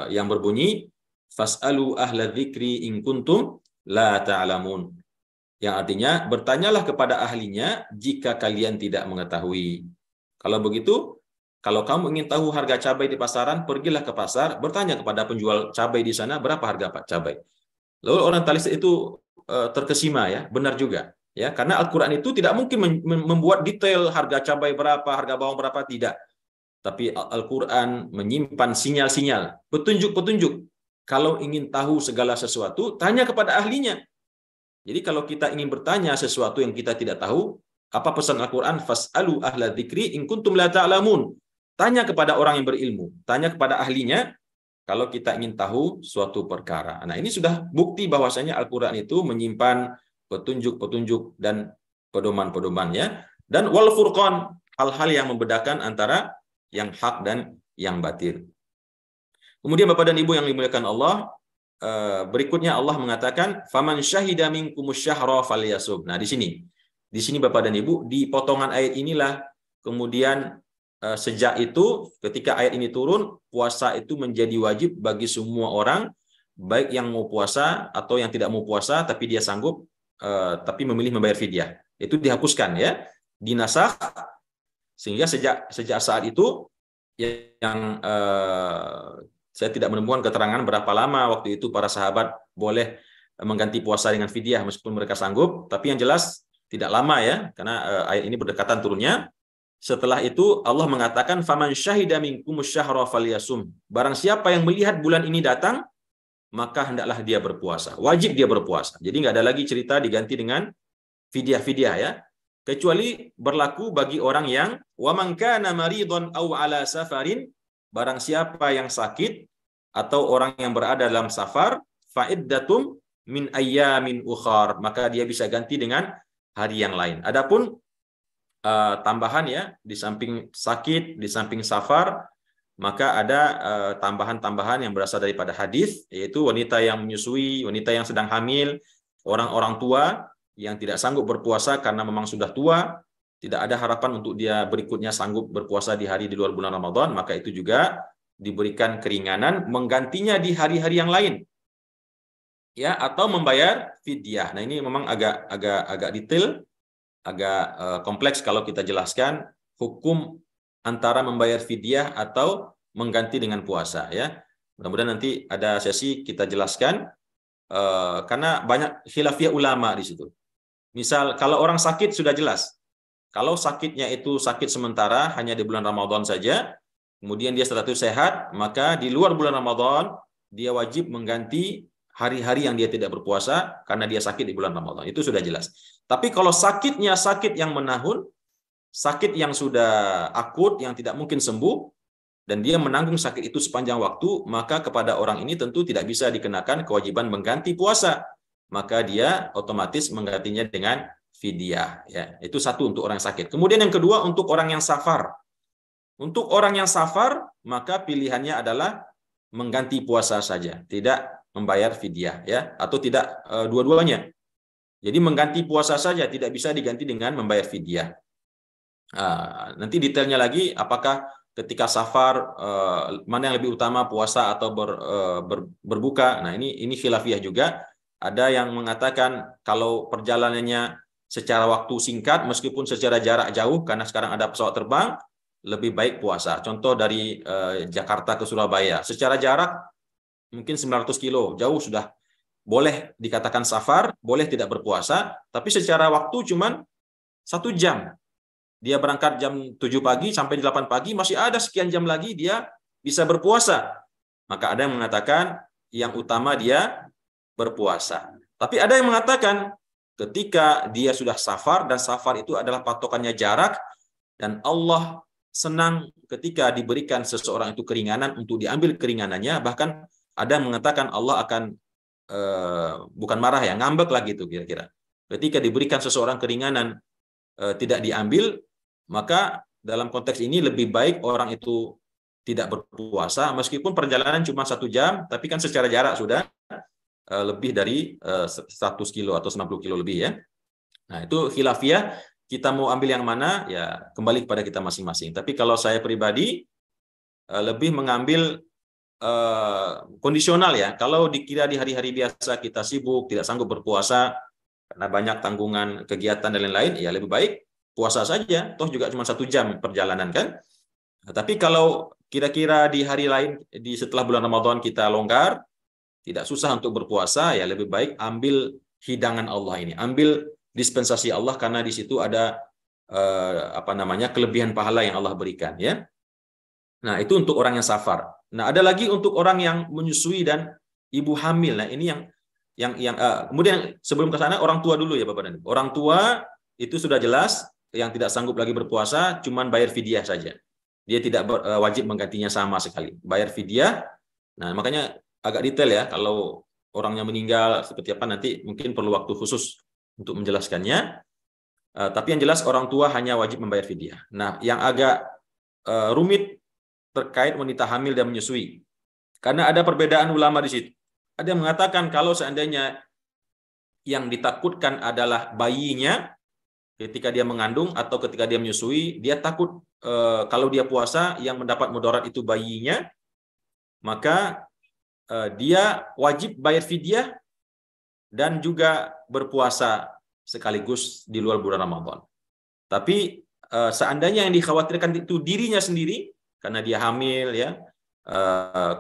yang berbunyi, fas'alu ahla dzikri in kuntum la ta'lamun. Yang artinya, bertanyalah kepada ahlinya jika kalian tidak mengetahui. Kalau begitu, kalau kamu ingin tahu harga cabai di pasaran, pergilah ke pasar, bertanya kepada penjual cabai di sana, berapa harga Pak cabai. Lalu orientalis itu terkesima ya, benar juga. Ya, karena Al-Quran itu tidak mungkin membuat detail harga cabai berapa, harga bawang berapa, tidak. Tapi Al-Quran menyimpan sinyal-sinyal, petunjuk-petunjuk. Kalau ingin tahu segala sesuatu, tanya kepada ahlinya. Jadi kalau kita ingin bertanya sesuatu yang kita tidak tahu, apa pesan Al-Quran? Fas'alu ahla dzikri in kuntum la ta'lamun. Tanya kepada orang yang berilmu, tanya kepada ahlinya kalau kita ingin tahu suatu perkara. Nah, ini sudah bukti bahwasanya Al-Quran itu menyimpan petunjuk-petunjuk dan pedoman-pedomannya. Dan wal furqan, hal-hal yang membedakan antara yang hak dan yang batil. Kemudian Bapak dan Ibu yang dimuliakan Allah, berikutnya Allah mengatakan, faman syahida minkumus syahra falyasum. Nah, di sini Bapak dan Ibu, di potongan ayat inilah kemudian sejak itu ketika ayat ini turun, puasa itu menjadi wajib bagi semua orang, baik yang mau puasa atau yang tidak mau puasa tapi dia sanggup tapi memilih membayar fidyah. Itu dihapuskan ya, dinasakh, sehingga sejak saat itu yang saya tidak menemukan keterangan berapa lama waktu itu para sahabat boleh mengganti puasa dengan fidyah meskipun mereka sanggup, tapi yang jelas tidak lama ya, karena ayat ini berdekatan turunnya. Setelah itu Allah mengatakan, faman syahida minkumus syahra falyasum. Barang siapa yang melihat bulan ini datang, maka hendaklah dia berpuasa. Wajib dia berpuasa. Jadi nggak ada lagi cerita diganti dengan fidyah-fidyah ya. Kecuali berlaku bagi orang yang wa man kana maridon aw ala safarin, barang siapa yang sakit atau orang yang berada dalam safar, fa iddatum min ayyamin ukhar, maka dia bisa ganti dengan hari yang lain. Adapun tambahan ya, di samping sakit, di samping safar, maka ada tambahan-tambahan yang berasal daripada hadis, yaitu wanita yang menyusui, wanita yang sedang hamil, orang-orang tua yang tidak sanggup berpuasa karena memang sudah tua, tidak ada harapan untuk dia berikutnya sanggup berpuasa di hari di luar bulan Ramadan, maka itu juga diberikan keringanan menggantinya di hari-hari yang lain. Ya, atau membayar fidyah. Nah, ini memang agak detail, agak kompleks kalau kita jelaskan hukum antara membayar fidyah atau mengganti dengan puasa ya. Mudah-mudahan nanti ada sesi kita jelaskan karena banyak khilafiyah ulama di situ. Misal kalau orang sakit sudah jelas. Kalau sakitnya itu sakit sementara hanya di bulan Ramadan saja, kemudian dia setelah itu sehat, maka di luar bulan Ramadan dia wajib mengganti hari-hari yang dia tidak berpuasa karena dia sakit di bulan Ramadan. Itu sudah jelas. Tapi kalau sakitnya sakit yang menahun, sakit yang sudah akut, yang tidak mungkin sembuh, dan dia menanggung sakit itu sepanjang waktu, maka kepada orang ini tentu tidak bisa dikenakan kewajiban mengganti puasa. Maka dia otomatis menggantinya dengan fidyah. Ya, itu satu untuk orang sakit. Kemudian yang kedua untuk orang yang safar. Untuk orang yang safar, maka pilihannya adalah mengganti puasa saja, tidak membayar fidyah ya, atau tidak dua-duanya. Jadi mengganti puasa saja, tidak bisa diganti dengan membayar fidyah. Nanti detailnya lagi, apakah ketika safar mana yang lebih utama, puasa atau berbuka. Nah, ini khilafiyah juga. Ada yang mengatakan kalau perjalanannya secara waktu singkat meskipun secara jarak jauh karena sekarang ada pesawat terbang, lebih baik puasa. Contoh dari Jakarta ke Surabaya, secara jarak mungkin 900 kilo, jauh sudah boleh dikatakan safar, boleh tidak berpuasa, tapi secara waktu cuman 1 jam. Dia berangkat jam 7 pagi sampai 8 pagi, masih ada sekian jam lagi dia bisa berpuasa. Maka ada yang mengatakan yang utama dia berpuasa. Tapi ada yang mengatakan ketika dia sudah safar, dan safar itu adalah patokannya jarak, dan Allah senang ketika diberikan seseorang itu keringanan untuk diambil keringanannya. Bahkan ada yang mengatakan Allah akan bukan marah ya, ngambek lagi itu kira-kira. Ketika diberikan seseorang keringanan tidak diambil, maka dalam konteks ini lebih baik orang itu tidak berpuasa meskipun perjalanan cuma 1 jam, tapi kan secara jarak sudah lebih dari 100 kilo atau 90 kilo lebih ya. Nah, itu khilafiyah, kita mau ambil yang mana ya kembali kepada kita masing-masing. Tapi kalau saya pribadi lebih mengambil kondisional ya. Kalau dikira di hari-hari biasa kita sibuk, tidak sanggup berpuasa karena banyak tanggungan kegiatan dan lain-lain, ya lebih baik puasa saja, toh juga cuma 1 jam perjalanan kan. Nah, tapi kalau kira-kira di hari lain, setelah bulan Ramadan kita longgar, tidak susah untuk berpuasa, ya lebih baik ambil hidangan Allah ini, ambil dispensasi Allah, karena di situ ada kelebihan pahala yang Allah berikan ya. Nah, itu untuk orang yang safar. Nah, ada lagi untuk orang yang menyusui dan ibu hamil. Nah, ini kemudian sebelum ke sana orang tua dulu ya Bapak dan Ibu. Orang tua itu sudah jelas yang tidak sanggup lagi berpuasa cuman bayar fidyah saja. Dia tidak wajib menggantinya sama sekali. Bayar fidyah. Nah, makanya agak detail ya, kalau orangnya meninggal seperti apa nanti mungkin perlu waktu khusus untuk menjelaskannya. Tapi yang jelas orang tua hanya wajib membayar fidyah. Nah, yang agak rumit terkait wanita hamil dan menyusui. Karena ada perbedaan ulama di situ. Ada yang mengatakan kalau seandainya yang ditakutkan adalah bayinya ketika dia mengandung atau ketika dia menyusui, dia takut kalau dia puasa yang mendapat mudarat itu bayinya, maka dia wajib bayar fidyah dan juga berpuasa sekaligus di luar bulan Ramadan. Tapi seandainya yang dikhawatirkan itu dirinya sendiri, karena dia hamil ya,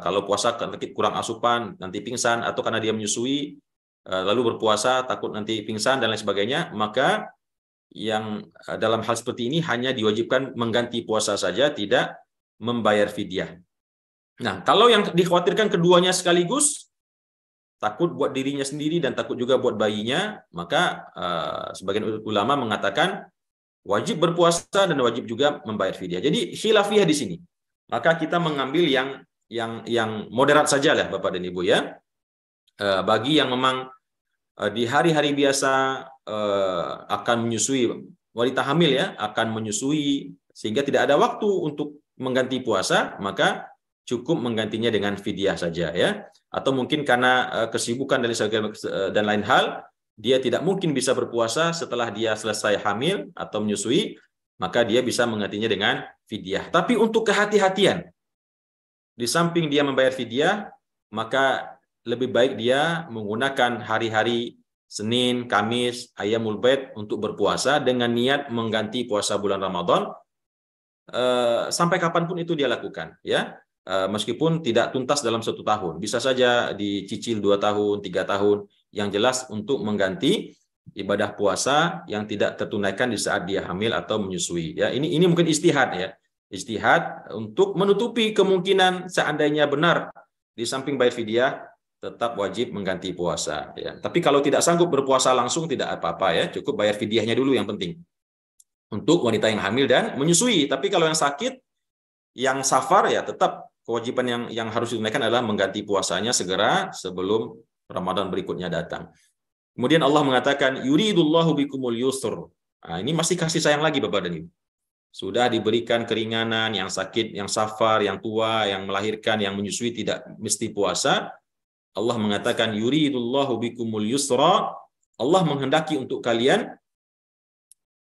kalau puasa nanti kurang asupan, nanti pingsan, atau karena dia menyusui lalu berpuasa takut nanti pingsan dan lain sebagainya, maka yang dalam hal seperti ini hanya diwajibkan mengganti puasa saja, tidak membayar fidyah. Nah, kalau yang dikhawatirkan keduanya sekaligus, takut buat dirinya sendiri dan takut juga buat bayinya, maka sebagian ulama mengatakan wajib berpuasa dan wajib juga membayar fidyah. Jadi khilafiyah di sini. Maka kita mengambil yang moderat saja lah Bapak dan Ibu ya. Bagi yang memang di hari-hari biasa akan menyusui, wanita hamil ya, akan menyusui sehingga tidak ada waktu untuk mengganti puasa, maka cukup menggantinya dengan fidyah saja ya. Atau mungkin karena kesibukan dan lain hal, dia tidak mungkin bisa berpuasa setelah dia selesai hamil atau menyusui, maka dia bisa menggantinya dengan fidyah. Tapi untuk kehati-hatian, di samping dia membayar fidyah, maka lebih baik dia menggunakan hari-hari Senin, Kamis, Ayyamul Bait untuk berpuasa dengan niat mengganti puasa bulan Ramadan sampai kapanpun itu dia lakukan ya. Meskipun tidak tuntas dalam 1 tahun, bisa saja dicicil 2 tahun, 3 tahun, yang jelas untuk mengganti ibadah puasa yang tidak tertunaikan di saat dia hamil atau menyusui ya. Ini mungkin ijtihad ya, ijtihad untuk menutupi kemungkinan seandainya benar di samping bayar fidyah tetap wajib mengganti puasa ya. Tapi kalau tidak sanggup berpuasa langsung tidak apa-apa ya, cukup bayar fidyahnya dulu yang penting untuk wanita yang hamil dan menyusui. Tapi kalau yang sakit, yang safar ya tetap kewajiban yang harus ditunaikan adalah mengganti puasanya segera sebelum Ramadan berikutnya datang. Kemudian Allah mengatakan yuridullahu bikumul yusr. Nah, ini masih kasih sayang lagi Bapak dan Ibu. Sudah diberikan keringanan, yang sakit, yang safar, yang tua, yang melahirkan, yang menyusui tidak mesti puasa. Allah mengatakan yuridullahu bikumul yusra. Allah menghendaki untuk kalian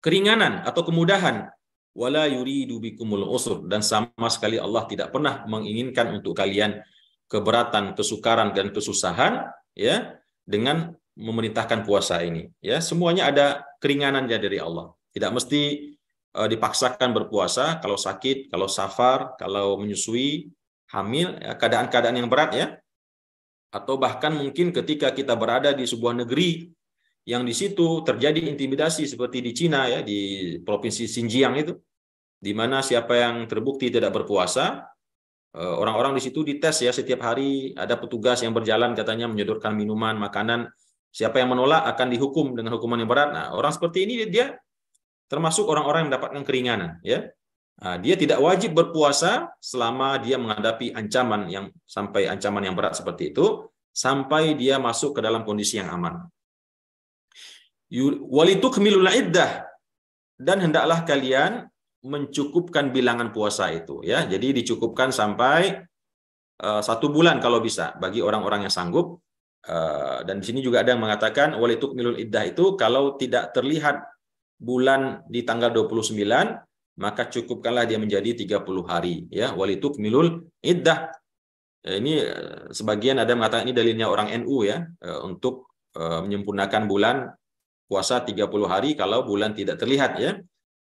keringanan atau kemudahan. Wala yuridu bikumul usr, dan sama sekali Allah tidak pernah menginginkan untuk kalian keberatan, kesukaran dan kesusahan ya dengan memerintahkan puasa ini ya. Semuanya ada keringanannya dari Allah. Tidak mesti dipaksakan berpuasa kalau sakit, kalau safar, kalau menyusui, hamil, ya, keadaan-keadaan yang berat ya. Atau bahkan mungkin ketika kita berada di sebuah negeri yang di situ terjadi intimidasi seperti di Cina ya, di provinsi Xinjiang itu, di mana siapa yang terbukti tidak berpuasa, orang-orang di situ dites ya, setiap hari ada petugas yang berjalan katanya menyodorkan minuman, makanan. Siapa yang menolak akan dihukum dengan hukuman yang berat. Nah, orang seperti ini dia termasuk orang-orang yang mendapatkan keringanan ya. Nah, dia tidak wajib berpuasa selama dia menghadapi ancaman yang berat seperti itu, sampai dia masuk ke dalam kondisi yang aman. Walitukmilul iddah, dan hendaklah kalian mencukupkan bilangan puasa itu ya. Jadi dicukupkan sampai 1 bulan kalau bisa bagi orang-orang yang sanggup. Dan di sini juga ada yang mengatakan walitukmilul iddah itu kalau tidak terlihat bulan di tanggal 29, maka cukupkanlah dia menjadi 30 hari ya. Walitukmilul iddah. Ini sebagian ada yang mengatakan ini dalilnya orang NU ya, untuk menyempurnakan bulan puasa 30 hari kalau bulan tidak terlihat ya.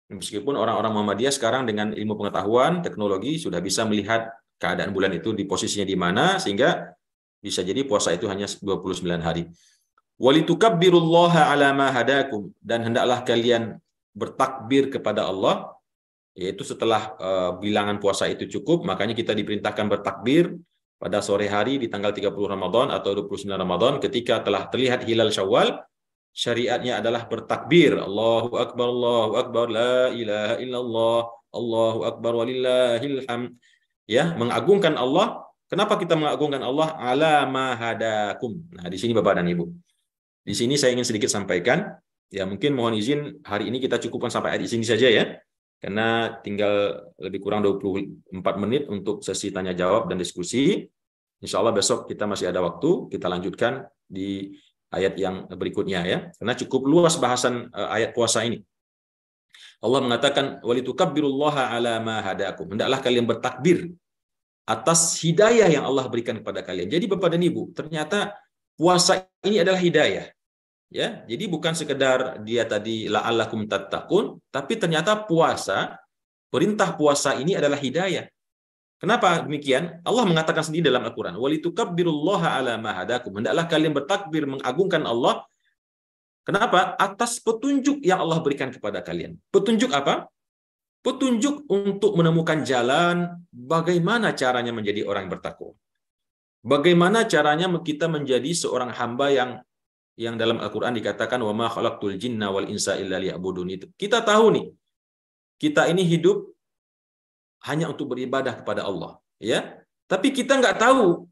Meskipun orang-orang Muhammadiyah sekarang dengan ilmu pengetahuan, teknologi sudah bisa melihat keadaan bulan itu di posisinya di mana, sehingga bisa jadi puasa itu hanya 29 hari. Walitukabbirullaha ala ma hadakum, dan hendaklah kalian bertakbir kepada Allah, yaitu setelah bilangan puasa itu cukup, makanya kita diperintahkan bertakbir pada sore hari di tanggal 30 Ramadan atau 29 Ramadan ketika telah terlihat hilal Syawal. Syariatnya adalah bertakbir, Allahu Akbar, la ilaha illallah, Allahu Akbar walillahil hamd. Ya, mengagungkan Allah. Kenapa kita mengagungkan Allah? Ala ma hadakum. Nah, di sini Bapak dan Ibu. Di sini saya ingin sedikit sampaikan, ya mungkin mohon izin hari ini kita cukupkan sampai di sini saja ya. Karena tinggal lebih kurang 24 menit untuk sesi tanya jawab dan diskusi. Insya Allah besok kita masih ada waktu, kita lanjutkan di ayat yang berikutnya ya. Karena cukup luas bahasan ayat puasa ini. Allah mengatakan walitukabbirullaha ala ma hadakum. Hendaklah kalian bertakbir atas hidayah yang Allah berikan kepada kalian. Jadi Bapak dan Ibu, ternyata puasa ini adalah hidayah. Ya, jadi bukan sekedar dia tadi la'allakum tattaqun, tapi ternyata puasa, perintah puasa ini adalah hidayah. Kenapa demikian? Allah mengatakan sendiri dalam Al-Qur'an, "Walitukabbirullaha 'ala ma hadakum." Hendaklah kalian bertakbir mengagungkan Allah. Kenapa? Atas petunjuk yang Allah berikan kepada kalian. Petunjuk apa? Petunjuk untuk menemukan jalan bagaimana caranya menjadi orang yang bertakwa. Bagaimana caranya kita menjadi seorang hamba yang dalam Al-Quran dikatakan wa ma khalaqtul jinna wal insa illa liya'budun. Itu kita tahu nih, kita ini hidup hanya untuk beribadah kepada Allah ya, tapi kita nggak tahu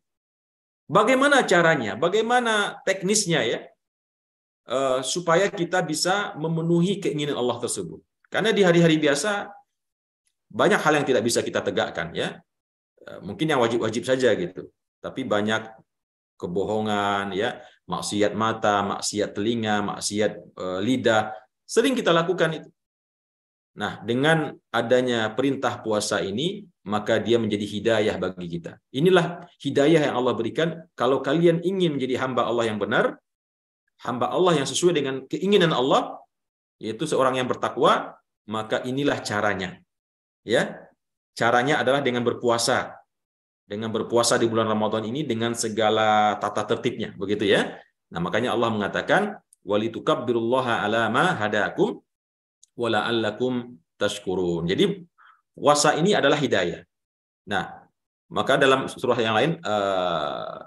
bagaimana caranya, bagaimana teknisnya ya, supaya kita bisa memenuhi keinginan Allah tersebut. Karena di hari-hari biasa banyak hal yang tidak bisa kita tegakkan ya, mungkin yang wajib-wajib saja gitu, tapi banyak kebohongan ya, maksiat mata, maksiat telinga, maksiat lidah, sering kita lakukan itu. Nah, dengan adanya perintah puasa ini, maka dia menjadi hidayah bagi kita. Inilah hidayah yang Allah berikan. Kalau kalian ingin menjadi hamba Allah yang benar, hamba Allah yang sesuai dengan keinginan Allah, yaitu seorang yang bertakwa, maka inilah caranya. Ya, caranya adalah dengan berpuasa. Dengan berpuasa di bulan Ramadan ini dengan segala tata tertibnya, begitu ya. Nah, makanya Allah mengatakan walitukabbirullaha ala ma hadakum wa la'allakum tashkurun. Jadi puasa ini adalah hidayah. Nah, maka dalam surah yang lain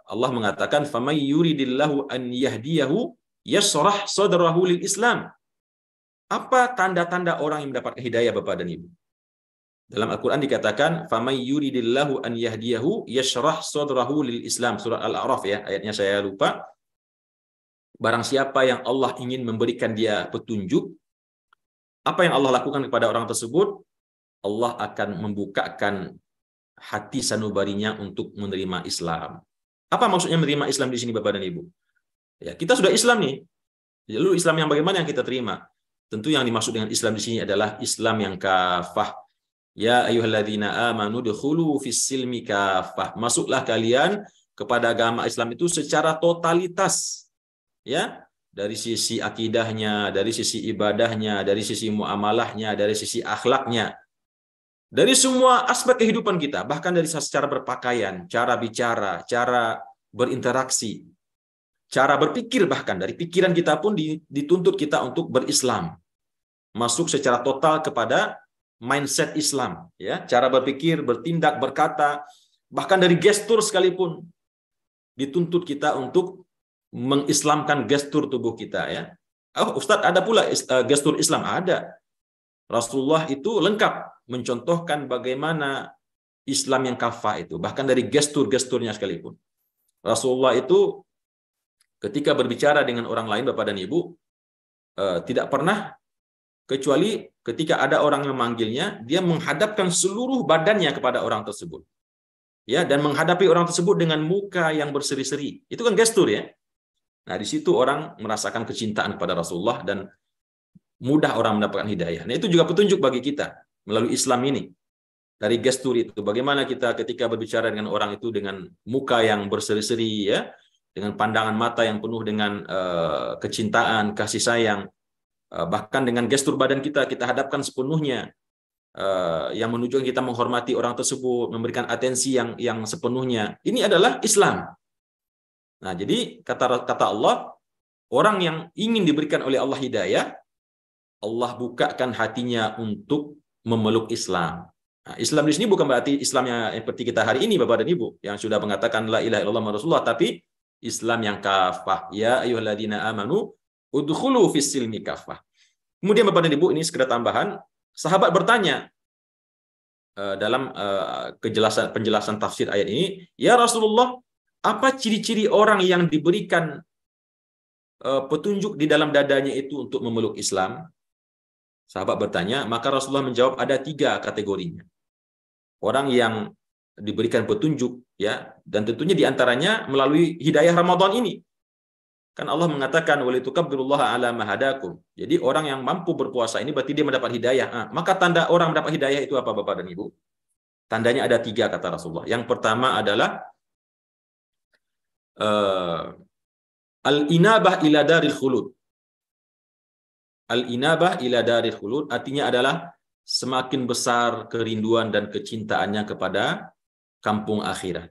Allah mengatakan famay yuridillahu an yahdiyahu yashrah sadrahu lil Islam. Apa tanda-tanda orang yang mendapatkan hidayah Bapak dan Ibu? Dalam Al-Quran dikatakan, فَمَنْ يُرِدِ اللَّهُ أَنْ يَهْدِيَهُ يَشْرَحْ صَدْرَهُ لِلْإِسْلَامِ. Surah Al-A'raf ya, ayatnya saya lupa. Barang siapa yang Allah ingin memberikan dia petunjuk, apa yang Allah lakukan kepada orang tersebut? Allah akan membukakan hati sanubarinya untuk menerima Islam. Apa maksudnya menerima Islam di sini Bapak dan Ibu? Ya, kita sudah Islam nih. Lalu Islam yang bagaimana yang kita terima? Tentu yang dimaksud dengan Islam di sini adalah Islam yang kafah. Ya ayyuhalladzina amanu dukhulu fis silmi kafah. Masuklah kalian kepada agama Islam itu secara totalitas. Ya, dari sisi akidahnya, dari sisi ibadahnya, dari sisi muamalahnya, dari sisi akhlaknya. Dari semua aspek kehidupan kita, bahkan dari secara berpakaian, cara bicara, cara berinteraksi, cara berpikir, bahkan dari pikiran kita pun dituntut kita untuk berislam, masuk secara total kepada mindset Islam, ya, cara berpikir, bertindak, berkata, bahkan dari gestur sekalipun dituntut kita untuk mengislamkan gestur tubuh kita, ya. Oh, Ustadz, ada pula gestur Islam? Ada. Rasulullah itu lengkap mencontohkan bagaimana Islam yang kafah itu, bahkan dari gestur-gesturnya sekalipun. Rasulullah itu ketika berbicara dengan orang lain, Bapak dan Ibu, tidak pernah kecuali ketika ada orang yang memanggilnya, dia menghadapkan seluruh badannya kepada orang tersebut. Ya, dan menghadapi orang tersebut dengan muka yang berseri-seri. Itu kan gestur, ya. Nah, di situ orang merasakan kecintaan kepada Rasulullah dan mudah orang mendapatkan hidayah. Nah, itu juga petunjuk bagi kita melalui Islam ini. Dari gestur itu, bagaimana kita ketika berbicara dengan orang itu dengan muka yang berseri-seri, ya, dengan pandangan mata yang penuh dengan kecintaan, kasih sayang, bahkan dengan gestur badan kita hadapkan sepenuhnya, yang menunjukkan kita menghormati orang tersebut, memberikan atensi yang sepenuhnya. Ini adalah Islam. Nah, jadi kata Allah, orang yang ingin diberikan oleh Allah hidayah, Allah bukakan hatinya untuk memeluk Islam. Nah, Islam di sini bukan berarti Islamnya seperti kita hari ini, Bapak dan Ibu, yang sudah mengatakan la ilaha illallah Muhammadur Rasulullah, tapi Islam yang kafah. Ya ayyuhalladzina amanu udkhulu fis silmi kafah. Kemudian Bapak dan Ibu, ini sekedar tambahan, sahabat bertanya dalam penjelasan tafsir ayat ini, ya Rasulullah, apa ciri-ciri orang yang diberikan petunjuk di dalam dadanya itu untuk memeluk Islam? Sahabat bertanya, maka Rasulullah menjawab ada 3 kategorinya. Orang yang diberikan petunjuk, ya, dan tentunya diantaranya melalui hidayah Ramadan ini. Kan Allah mengatakan walitukabbirullaha ala ma hadakum. Jadi orang yang mampu berpuasa ini berarti dia mendapat hidayah. Nah, maka tanda orang mendapat hidayah itu apa, Bapak dan Ibu? Tandanya ada 3 kata Rasulullah. Yang pertama adalah al-inabah ila daril khulud. Al-inabah ila daril khulud artinya adalah semakin besar kerinduan dan kecintaannya kepada kampung akhirat.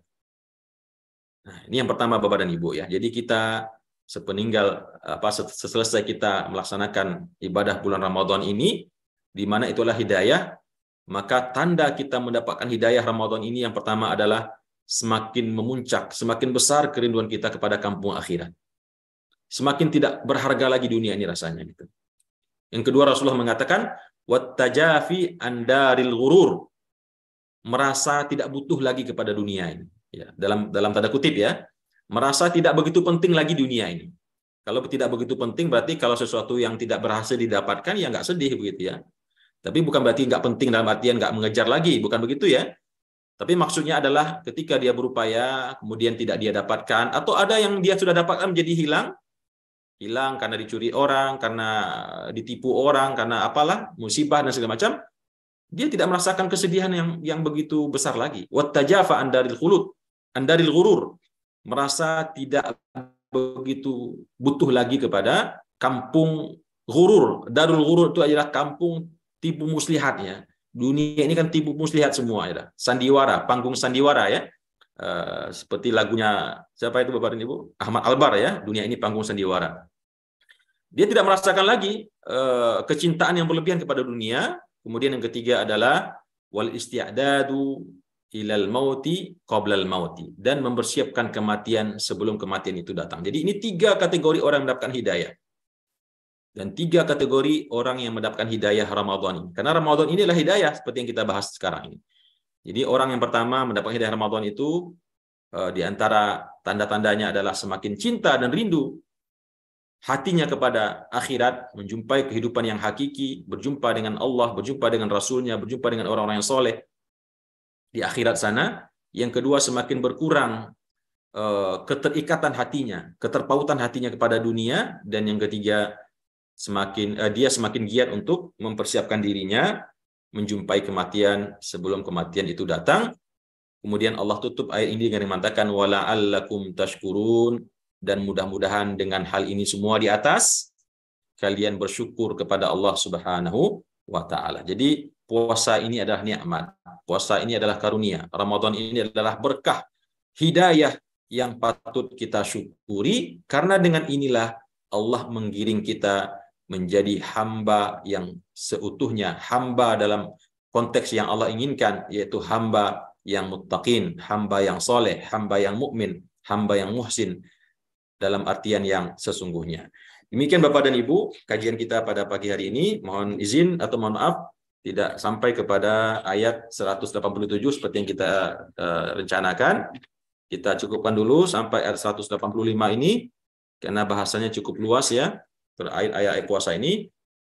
Nah, ini yang pertama, Bapak dan Ibu, ya. Jadi kita selesai kita melaksanakan ibadah bulan Ramadan ini, di mana itulah hidayah, maka tanda kita mendapatkan hidayah Ramadan ini yang pertama adalah semakin memuncak, semakin besar kerinduan kita kepada kampung akhirat. Semakin tidak berharga lagi dunia ini rasanya, gitu. Yang kedua, Rasulullah mengatakan wattajafi andaril ghurur, merasa tidak butuh lagi kepada dunia ini, ya, dalam tanda kutip, ya, merasa tidak begitu penting lagi dunia ini. Kalau tidak begitu penting berarti kalau sesuatu yang tidak berhasil didapatkan, ya nggak sedih, begitu, ya. Tapi bukan berarti nggak penting dalam artian nggak mengejar lagi, bukan begitu, ya. Tapi maksudnya adalah ketika dia berupaya kemudian tidak dia dapatkan, atau ada yang dia sudah dapatkan menjadi hilang karena dicuri orang, karena ditipu orang, karena apalah, musibah dan segala macam, dia tidak merasakan kesedihan yang begitu besar lagi. Wattajafa andaril khulud, andaril ghurur, merasa tidak begitu butuh lagi kepada kampung ghurur. Darul ghurur itu adalah kampung tipu muslihat, ya. Dunia ini kan tipu muslihat semua, ya. Sandiwara, panggung sandiwara, ya. Seperti lagunya siapa itu, Bapak dan Ibu? Ahmad Albar, ya. Dunia ini panggung sandiwara. Dia tidak merasakan lagi kecintaan yang berlebihan kepada dunia. Kemudian yang ketiga adalah wal isti'dadu ilal mauti qoblal mauti, dan mempersiapkan kematian sebelum kematian itu datang. Jadi ini 3 kategori orang yang mendapatkan hidayah. Dan 3 kategori orang yang mendapatkan hidayah Ramadan ini. Karena Ramadan ini adalah hidayah seperti yang kita bahas sekarang ini. Jadi orang yang pertama mendapatkan hidayah Ramadan itu di antara tanda-tandanya adalah semakin cinta dan rindu hatinya kepada akhirat, menjumpai kehidupan yang hakiki, berjumpa dengan Allah, berjumpa dengan Rasulnya, berjumpa dengan orang-orang yang soleh di akhirat sana. Yang kedua, semakin berkurang keterikatan hatinya, keterpautan hatinya kepada dunia. Dan yang ketiga, dia semakin giat untuk mempersiapkan dirinya menjumpai kematian sebelum kematian itu datang. Kemudian Allah tutup ayat ini dengan mengatakan wala'allakum tashkurun, dan mudah-mudahan dengan hal ini semua di atas kalian bersyukur kepada Allah Subhanahu wa taala. Jadi puasa ini adalah nikmat, puasa ini adalah karunia, Ramadan ini adalah berkah, hidayah yang patut kita syukuri, karena dengan inilah Allah menggiring kita menjadi hamba yang seutuhnya, hamba dalam konteks yang Allah inginkan, yaitu hamba yang muttaqin, hamba yang soleh, hamba yang mukmin, hamba yang muhsin, dalam artian yang sesungguhnya. Demikian Bapak dan Ibu, kajian kita pada pagi hari ini. Mohon izin atau mohon maaf, tidak sampai kepada ayat 187 seperti yang kita rencanakan. Kita cukupkan dulu sampai ayat 185 ini, karena bahasanya cukup luas ya, terkait ayat-ayat puasa ini.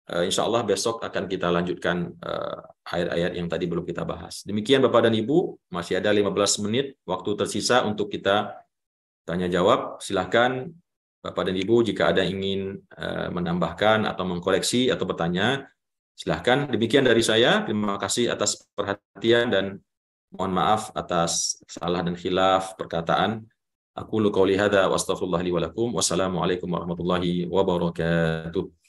Insya Allah besok akan kita lanjutkan ayat-ayat yang tadi belum kita bahas. Demikian Bapak dan Ibu, masih ada 15 menit waktu tersisa untuk kita tanya jawab. Silahkan Bapak dan Ibu jika ada yang ingin menambahkan atau mengkoreksi atau bertanya, silahkan. Demikian dari saya. Terima kasih atas perhatian dan mohon maaf atas salah dan khilaf perkataan. Aku qouli hadza wa astaghfirullah li wa lakum. Wassalamualaikum warahmatullahi wabarakatuh.